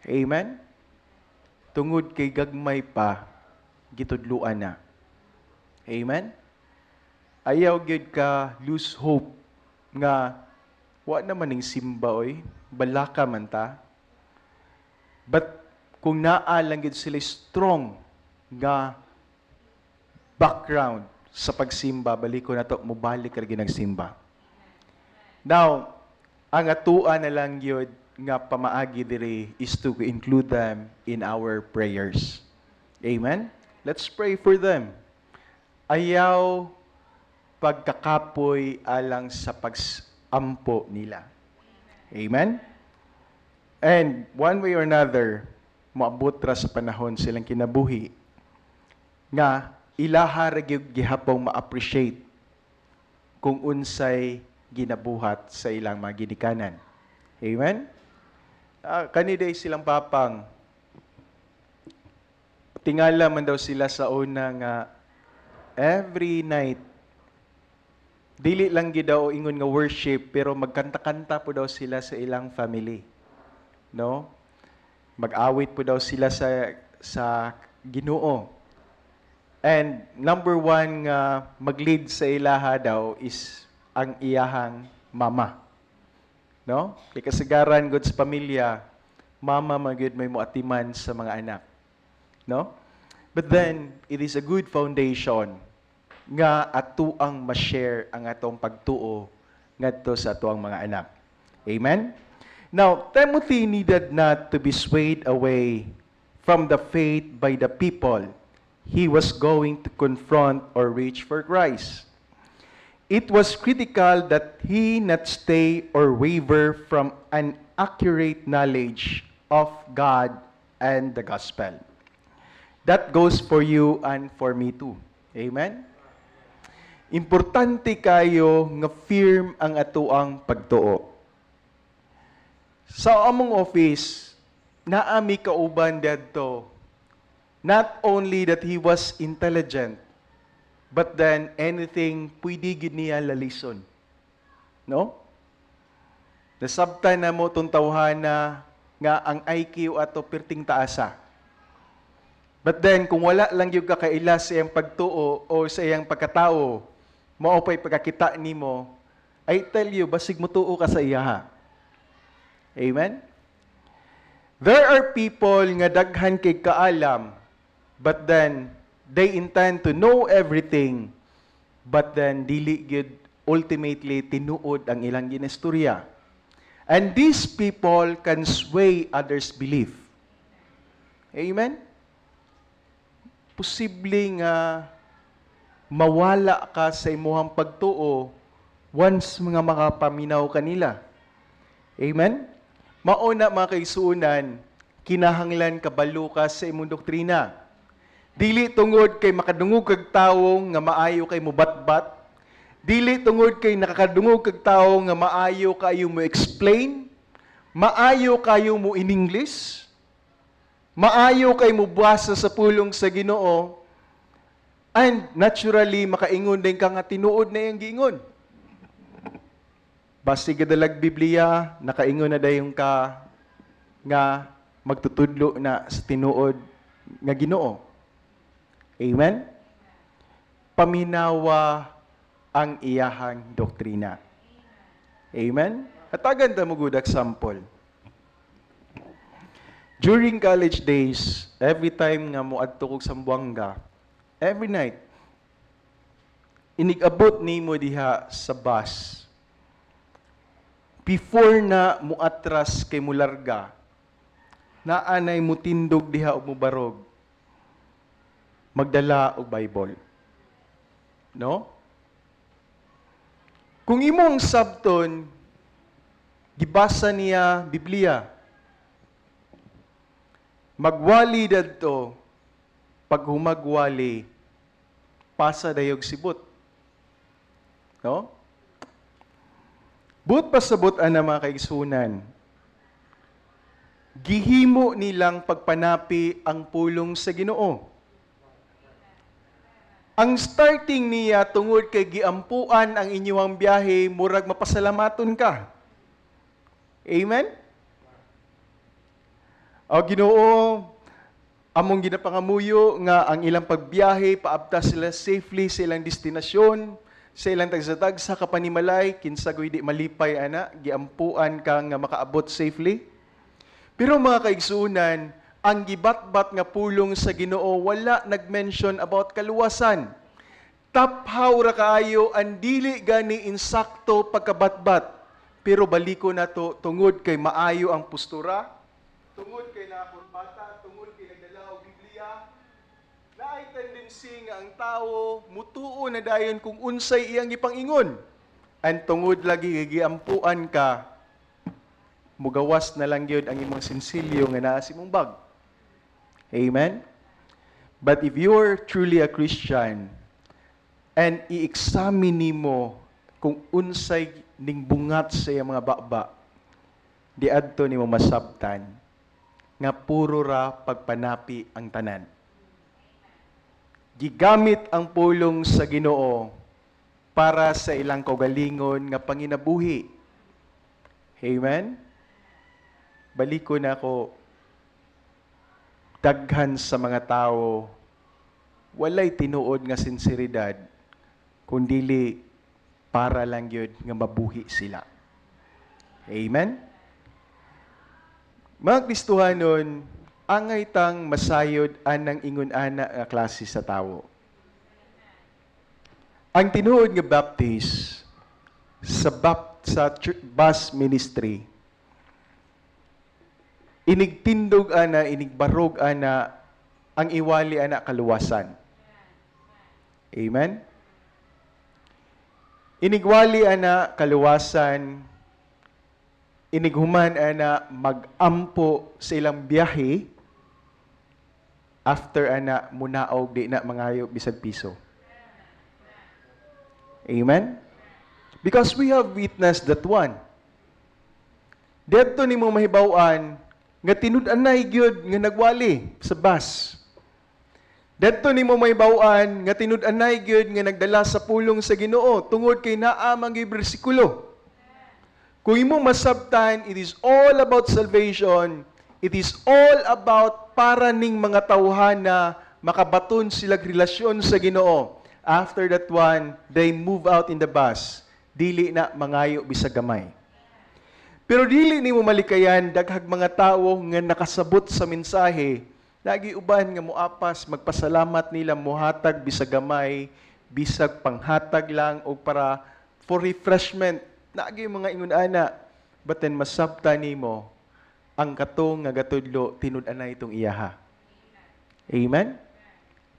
Amen? Tungod kay gagmay pa, gitudluan na. Amen? Ayaw gyud ka lose hope nga wa naman ning simba oy, balaka man ta. But kung naa lang gyud sila strong nga background sa pagsimba, balik ko na to, mubalik ka rin nagsimba. Now, ang atua na lang yun nga pamaagi diri is to include them in our prayers. Amen? Let's pray for them. Ayaw pagkakapoy alang sa pag-ampo nila. Amen? And one way or another, moabot ra sa panahon silang kinabuhi nga ilaha ra gyud gihapong ma-appreciate kung unsay ginabuhat sa ilang mga ginikanan. Amen? Kaniday silang papang tingala man daw sila sa una nga every night dili lang gid daw ingon nga worship pero magkanta-kanta po daw sila sa ilang family. No? Mag-awit po daw sila sa Ginoo. And number one nga mag-lead sa ilaha daw is ang iyahang mama. No? Kay kasagaran gud sa pamilya, mama magyud may moatiman sa mga anak. No? But then it is a good foundation nga atuang ma-share ang atong pagtuo ngadto sa atuang mga anak. Amen? Now, Timothy needed not to be swayed away from the faith by the people he was going to confront or reach for Christ. It was critical that he not stay or waver from an accurate knowledge of God and the gospel. That goes for you and for me too. Amen? Importante kayo nga firm ang atuang pagtuo. Sa among office, naami kauban dadto. Not only that he was intelligent, but then anything pwede gid niya lalison. No? Nasabtan na mo tong tawhana nga ang IQ ato perting taasa. But then kung wala lang yung kakaila sa iyang pagtuo o sa iyang pagkatao, mao pay pagkakita nimo, I tell you basig mo tuo ka sa iya. Amen? There are people nga daghan kay kaalam, but then they intend to know everything, but then dili gyud ultimately tinuod ang ilang ginistorya. And these people can sway others' belief. Amen? Posible nga mawala ka sa imuhang pagtuo once mga makapaminaw kanila. Amen? Mauna mga kaisuunan, kinahanglan kabalo ka sa imong doktrina. Dili tungod kay makadungog kag tawo nga maayo kay mobatbat. Dili tungod kay nakakadungog kag tawo nga maayo kayo mo explain. Maayo kayo mo in English. Maayo kay mo basa sa pulong sa Ginoo. And naturally makaingon din ka nga tinuod na iyang giingon. Basi gadalag Biblia, nakaingon na dayon ka nga magtutudlo na sa tinuod nga Ginoo. Amen? Paminawa ang iyahang doktrina. Amen? Hatagan ta mo good example. During college days, every time nga mo adto kog Sambuanga, every night, inigabot nimo diha sa bus, before na muatras kay mularga, naanay mo tindog diha o mubarog, magdala og Bible. No? Kung imong sabton, gibasa niya Biblia, magwali dadto, pag humagwali, pasa dayog sibot. No? But pasabot ana mga kaigsunan, gihimo nilang pagpanapi ang pulong sa Ginoo. Ang starting niya tungod kay giampuan ang inyong biyahe, murag mapasalamaton ka. Amen? O Ginoo, among ginapangamuyo nga ang ilang pagbiyahe, paabta sila safely sa ilang destinasyon, sa ilang tagsa-tagsa kapanimalay, kinsagoy di malipay ana, giampuan ka nga makaabot safely. Pero mga kaigsunan, ang gibatbat nga pulong sa Ginoo wala nag-mention about kaluwasan. Taphaw ra kaayo ang dili gani insakto pagkabatbat. Pero baliko na to tungod kay maayo ang postura, tungod kay naakon bata, tungod kay nagdala og Biblia. Naay tendency nga ang tao mutuo na dayon kung unsay iyang gipangingon. Ang tungod lagi giampuan ka, mugawas na lang gyud ang imong sinsilyo nga naa sa imong bag. Amen? But if you're truly a Christian, and i-examine nimo kung unsay ning bungat sa iyang mga baba, di adto nimo masabtan nga puro ra pagpanapi ang tanan. Gigamit ang pulong sa Ginoo para sa ilang kaugalingon nga panginabuhi. Amen? Baliko na ako, daghan sa mga tao, walay tinuod nga sinseridad, kundili para lang yun nga mabuhi sila. Amen? Mga Kristohanon, angay tang masayod anang ingon-ana nga klase sa tao. Ang tinuod nga baptist sa bus ministry, inigtindog ana, inigbarog ana, ang iwali ana kaluwasan. Amen? Inigwali ana kaluwasan, inighuman ana magampo sa ilang biyahe, after ana munaog di na mangayo bisag piso. Amen? Because we have witnessed that one. Dito nimo mahibaw-an nga tinud-anay gyud nga nagwali sa bus. Dito nimo mahibaw-an nga tinud-anay gyud nga nagdala sa pulong sa Ginoo tungod kay naa man gyud bersikulo. Kung imo masabtan, it is all about salvation. It is all about para ning mga tawhana makabaton silang relasyon sa Ginoo. After that one, they move out in the bus. Dili na mangayo bisag gamay. Pero dili nimo malikayan daghag mga tawo nga nakasabot sa mensahe, lagi uban nga moapas magpasalamat nila mohatag bisag gamay, bisag panghatag lang o para for refreshment. Lagi mga ingon-ana, but then masabta nimo ang katong nga gatudlo tinud-anay itong iyaha. Amen?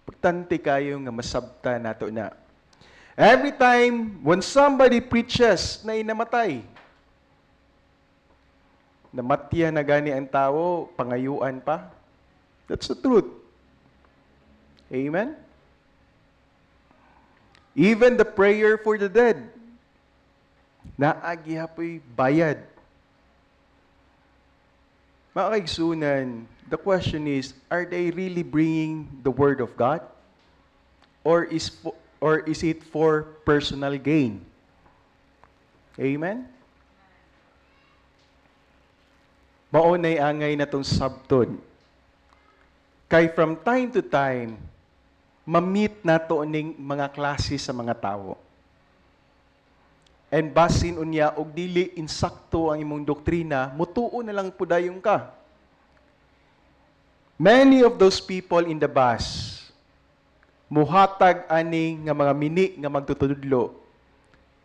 Importante kayo nga masabta nato na. Every time when somebody preaches na inamatay, namatya na gani ang tao, pangayuan pa. That's the truth. Amen? Even the prayer for the dead, naagi hapoy bayad. Mga kaigsunan, the question is, are they really bringing the Word of God? Or is it for personal gain? Amen? Maunay angay na tong sabton. Kay from time to time, ma-meet nato ning mga klase sa mga tao. And basin unya og dili insakto ang imong doktrina, mutuo na lang pudayon ka. Many of those people in the bus, muhatag ani nga mga mini nga magtutudlo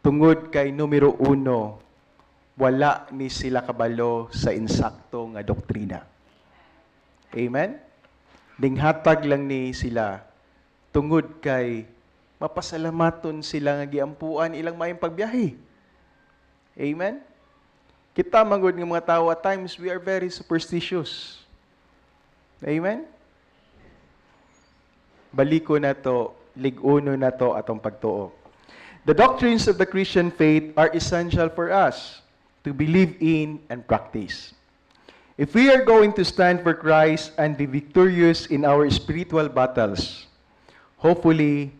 tungod kay numero 1, wala ni sila kabalo sa insakto nga doktrina. Amen? Dinghatag lang ni sila tungod kay mapasalamaton sila nga giampuan ilang maayong pagbiyahe. Amen? Kita manggod ng mga tao at times we are very superstitious. Amen? Baliko na to, lig-uno na to atong pagtuo. The doctrines of the Christian faith are essential for us to believe in and practice. If we are going to stand for Christ and be victorious in our spiritual battles, hopefully,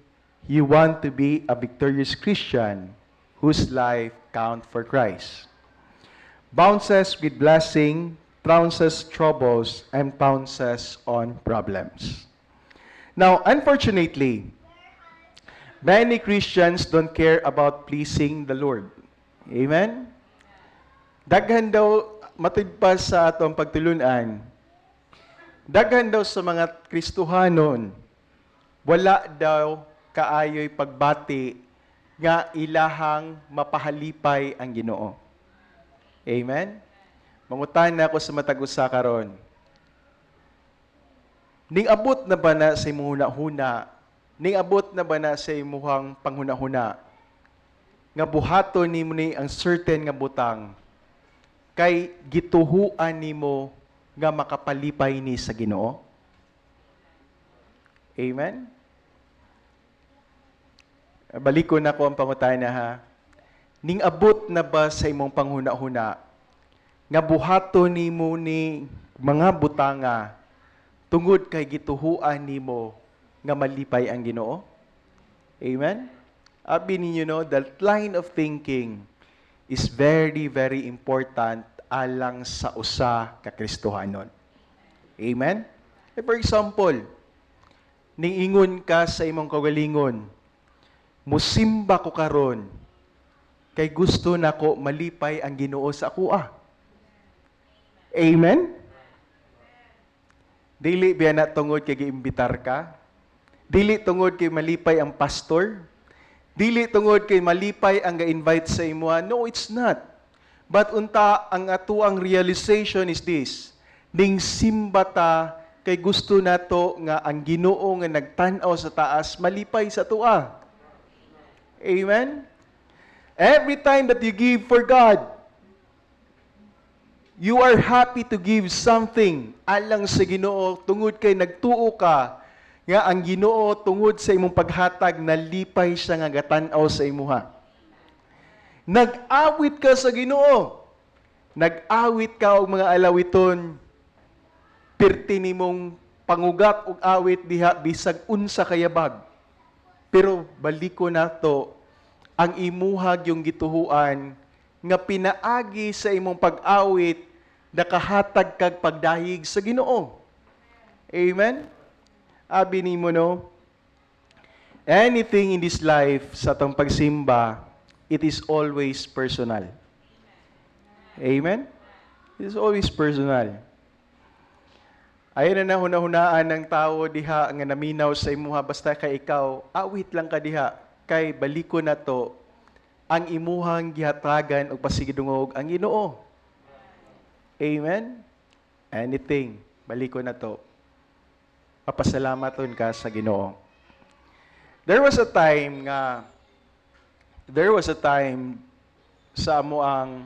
you want to be a victorious Christian whose life counts for Christ. Bounces with blessing, trounces troubles, and pounces on problems. Now, unfortunately, many Christians don't care about pleasing the Lord. Amen? Daghan daw, matidpas sa atong pagtulunan, daghan daw sa mga Kristohanon, wala daw kaayoy pagbati nga ilahang mapahalipay ang Ginoo. Amen? Mangutan na ako sa matag usa karon. Ning abot na ba na sa imong huna-huna? Ning abot na ba na sa imong panghuna-huna? Nga buhaton nimo ni ang certain nga butang kay gituhuan nimo nga makapalipay ni sa Ginoo? Amen? Baliko na ko ang pangutana ha. Ning abot na ba sa imong panghuna-huna nga buhaton nimo ni mga butanga tungod kay gituhuan nimo nga malipay ang Ginoo? Amen? Abi ninyo no, that line of thinking is very, very important alang sa usa ka Kristohanon. Amen? For example, niingon ka sa imong kagalingon, musimba ko karon kay gusto nako malipay ang Ginoo sa akua. Amen? Dili biya na tungod kay giimbitar ka. Dili tungod kay malipay ang pastor. Dili tungod kay malipay ang ga-invite sa imuha. No, it's not. But unta ang atuang realization is this. Ning simbata kay gusto nato nga ang Ginoo nga nagtan-aw sa taas malipay sa tua. Amen? Every time that you give for God, you are happy to give something alang sa Ginoo tungod kay nagtuo ka nga ang Ginoo tungod sa imong paghatag nalipay siya nga gatan-aw sa imuha. Nag-awit ka sa Ginoo. Nag-awit ka og mga alawiton. Perti nimong pangugat og awit diha bisag unsa kayabag. Pero baliko nato ang imuhag yung gituhuan nga pinaagi sa imong pag-awit nakahatag kag pagdahig sa Ginoo. Amen? Abi nimo no, anything in this life sa atong pagsimba, it is always personal. Amen? It is always personal. Ayon na hunahunaan ng tao diha nga naminaw sa imuha basta kay ikaw, awit lang ka diha kay baliko na to ang imuhang gihatagan og pasigidungog ang Ginoo. Amen? Anything, baliko na to. Papasalamaton ka sa Ginoo. There was a time sa amo ang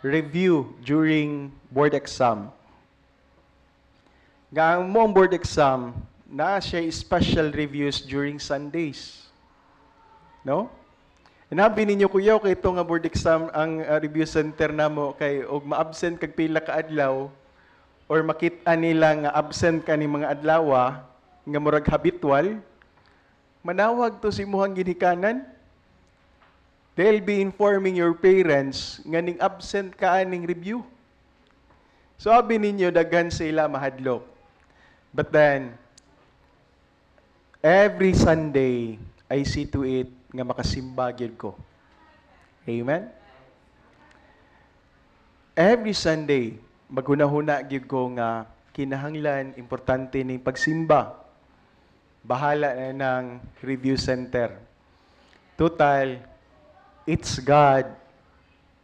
review during board exam. Nga ang mo board exam, na siya special reviews during Sundays. No? Inabi ninyo kuyaw kay ito nga board exam ang review center namo kay og ma-absent kag pila ka adlaw or makita nila nga absent ka ni mga adlawa nga murag habitual, manawag to si imuhang ginikanan. They'll be informing your parents nga ning absent ka aning review. So abi ninyo daghan sila mahadlok. But then every Sunday I see to it nga makasimba gyud ko. Amen? Every Sunday, maghuna-huna gyud ko nga kinahanglan, importante ning pagsimba. bahala na ng review center. Total, it's God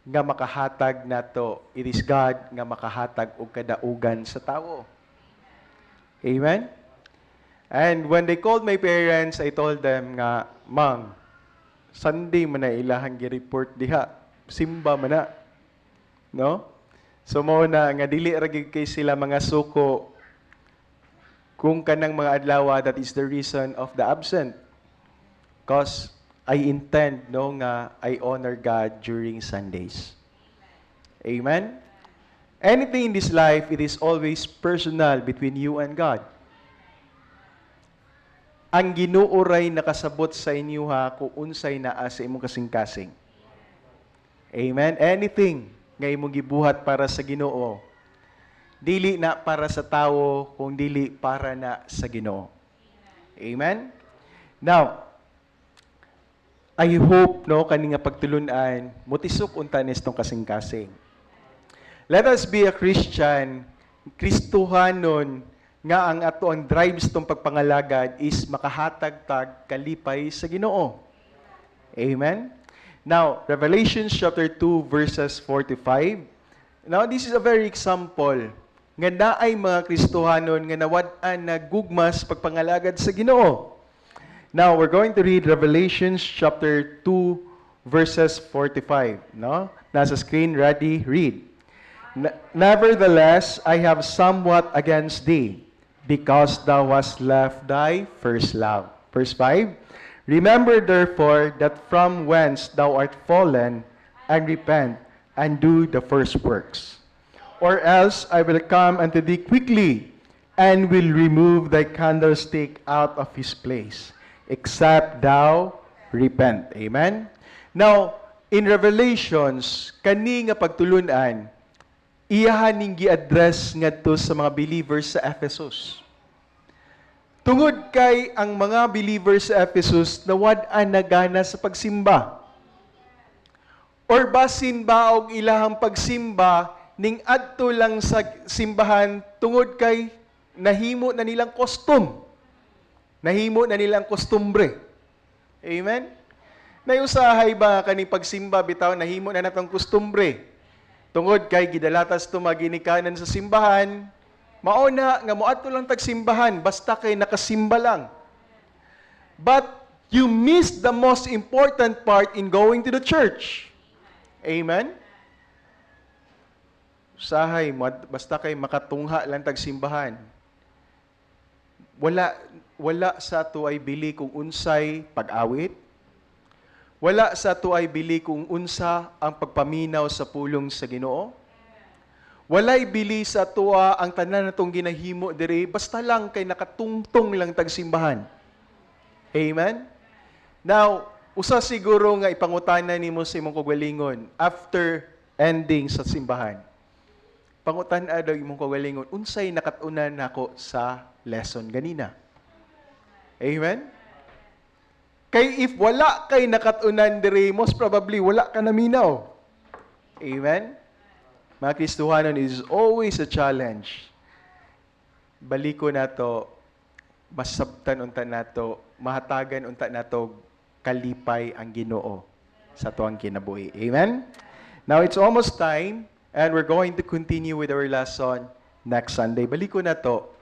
nga makahatag nato. It is God nga makahatag og kadaugan sa tao. Amen? And when they called my parents, I told them nga, Mang, Sunday man na ilahang gi-report diha. Simba man na. No? So mo na nga dili ra gyud kay sila mga suko kung kanang mga adlaw that is the reason of the absent. Cause I intend no nga I honor God during Sundays. Amen. Anything in this life, it is always personal between you and God. Ang Ginoo ray nakasabot sa inyo ha kung unsay naa sa imong kasing-kasing. Amen. Anything nga imong gibuhat para sa Ginoo, dili na para sa tawo, kung dili para na sa Ginoo. Amen? Now, I hope no kani nga pagtulunan motisok unta nestong kasing-kasing. Let us be a Christian, Kristohanon nga ang ato ang drives tong pagpangalagad is makahatag tag kalipay sa Ginoo. Amen? Now, Revelation chapter 2 verses 45. Now, this is a very example nga naay mga Kristohanon nga nawad-an na gugmas pagpangalagad sa Ginoo. Now, we're going to read Revelation chapter 2 verses 45. No? Nasa screen, ready, read. Nevertheless, I have somewhat against thee, because thou hast left thy first love. Verse 5. Remember therefore that from whence thou art fallen, and repent, and do the first works. Or else I will come unto thee quickly, and will remove thy candlestick out of his place, except thou repent. Amen? Now, in Revelations, kani nga pagtulunan, iyahan ning gi-address ngadto sa mga believers sa Ephesus. Tungod kay ang mga believers sa Ephesus nawad-an na gana sa pagsimba. Or basin ba og ilahang pagsimba ning adto lang sa simbahan tungod kay nahimo na nilang custom. Nahimo na nilang kostumbre. Amen? Nayusahay ba kani pagsimba bitaw nahimo na natong kostumbre? Tungod kay gidalatas tumaginikanan sa simbahan, mauna nga moadto lang tagsimbahan basta kay nakasimba lang. But you missed the most important part in going to the church. Amen? Usahay, basta kay makatungha lang tagsimbahan. Wala sa ato ay bili kung unsay pag-awit. Wala sa ato ay bili kung unsa ang pagpaminaw sa pulong sa Ginoo. Walay bili sa tuwa ang tanan natong ginahimo diri basta lang kay nakatungtong lang tagsimbahan. Amen? Now, usa siguro nga ipangutanan nimo sa imong kagalingon after ending sa simbahan. Pangutan-a daw imong kagalingon, unsay nakatunan nako sa lesson ganina? Amen? Kay if wala kay nakatunan diri, most probably wala ka naminaw. Amen? Mga Kristohanon, is always a challenge. Baliko nato, masabtan unta nato, mahatagan unta nato kalipay ang Ginoo sa tuang kinabuhi. Amen? Now, it's almost time, and we're going to continue with our lesson next Sunday. Baliko nato,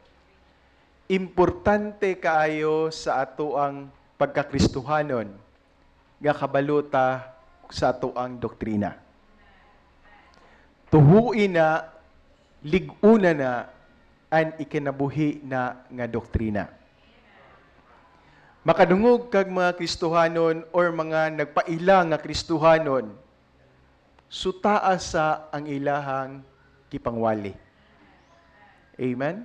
importante kaayo sa ato ang pagkakristohanon nga kabaluta sa ato ang doktrina. Tuhuin na, liguna na, and ikinabuhi na nga doktrina. Makadungog kag mga Kristohanon or mga nagpaila nga Kristohanon, sutaa sa ang ilahang kipangwali. Amen?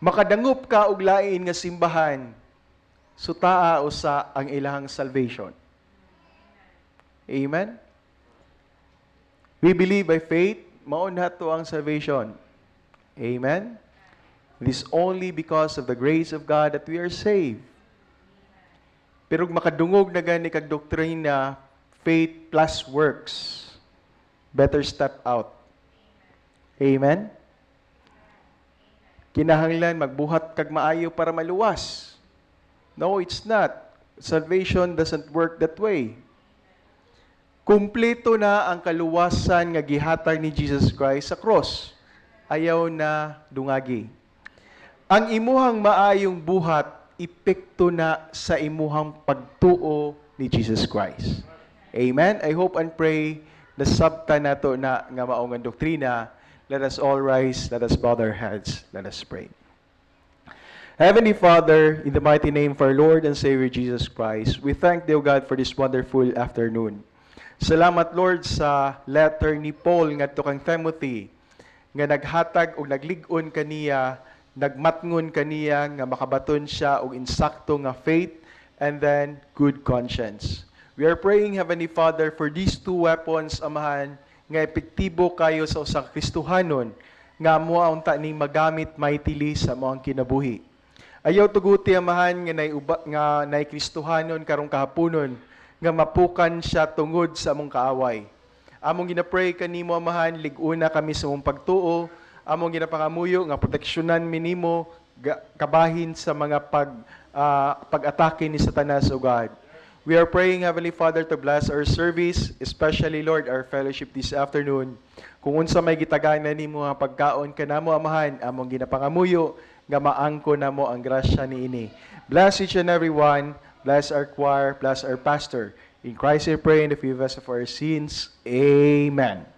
Makadangup ka og lain nga simbahan, sutaa usa ang ilahang salvation. Amen? We believe by faith, mauna to ang salvation. Amen? It is only because of the grace of God that we are saved. Pero makadungog na gani kag doktrina, faith plus works, better step out. Amen? Kinahanglan magbuhat kag maayo para maluwas. No, it's not. Salvation doesn't work that way. Kumpleto na ang kaluwasan nga gihatag ni Jesus Christ sa cross. Ayaw na dungagi. Ang imuhang maayong buhat, epekto na sa imuhang pagtuo ni Jesus Christ. Amen? I hope and pray na sabta nato na nga maong nga doktrina. Let us all rise, let us bow our heads, let us pray. Heavenly Father, in the mighty name of our Lord and Savior Jesus Christ, we thank Thee, O God, for this wonderful afternoon. Salamat, Lord, sa letter ni Paul ngadto kang Timothy, nga naghatag o naglig-on kaniya, nagmatngon kaniya, nga makabaton siya og insakto nga faith, and then good conscience. We are praying, Heavenly Father, for these two weapons, Amahan, nga epektibo kayo sa usang Kristohanon, nga mo ang ning magamit mightily sa moang kinabuhi. Ayaw tuguti, Amahan, nga nay Kristohanon karong kahaponon, nga mapukan siya tungod sa among kaaway. Among ginapray kanimo, Amahan, liguna kami sa mong pagtuo, among ginapangamuyo nga proteksyonan minimo kabahin sa mga pag-atake ni Satanas, O God. We are praying, Heavenly Father, to bless our service, especially, Lord, our fellowship this afternoon. Kung unsa may gitagana nimo nga pagkaon kanamo, Amahan, among ginapangamuyo nga maangko namo ang grasya niini. Bless each and every one. Bless our choir. Bless our pastor. In Christ I pray, in the forgiveness of our sins. Amen.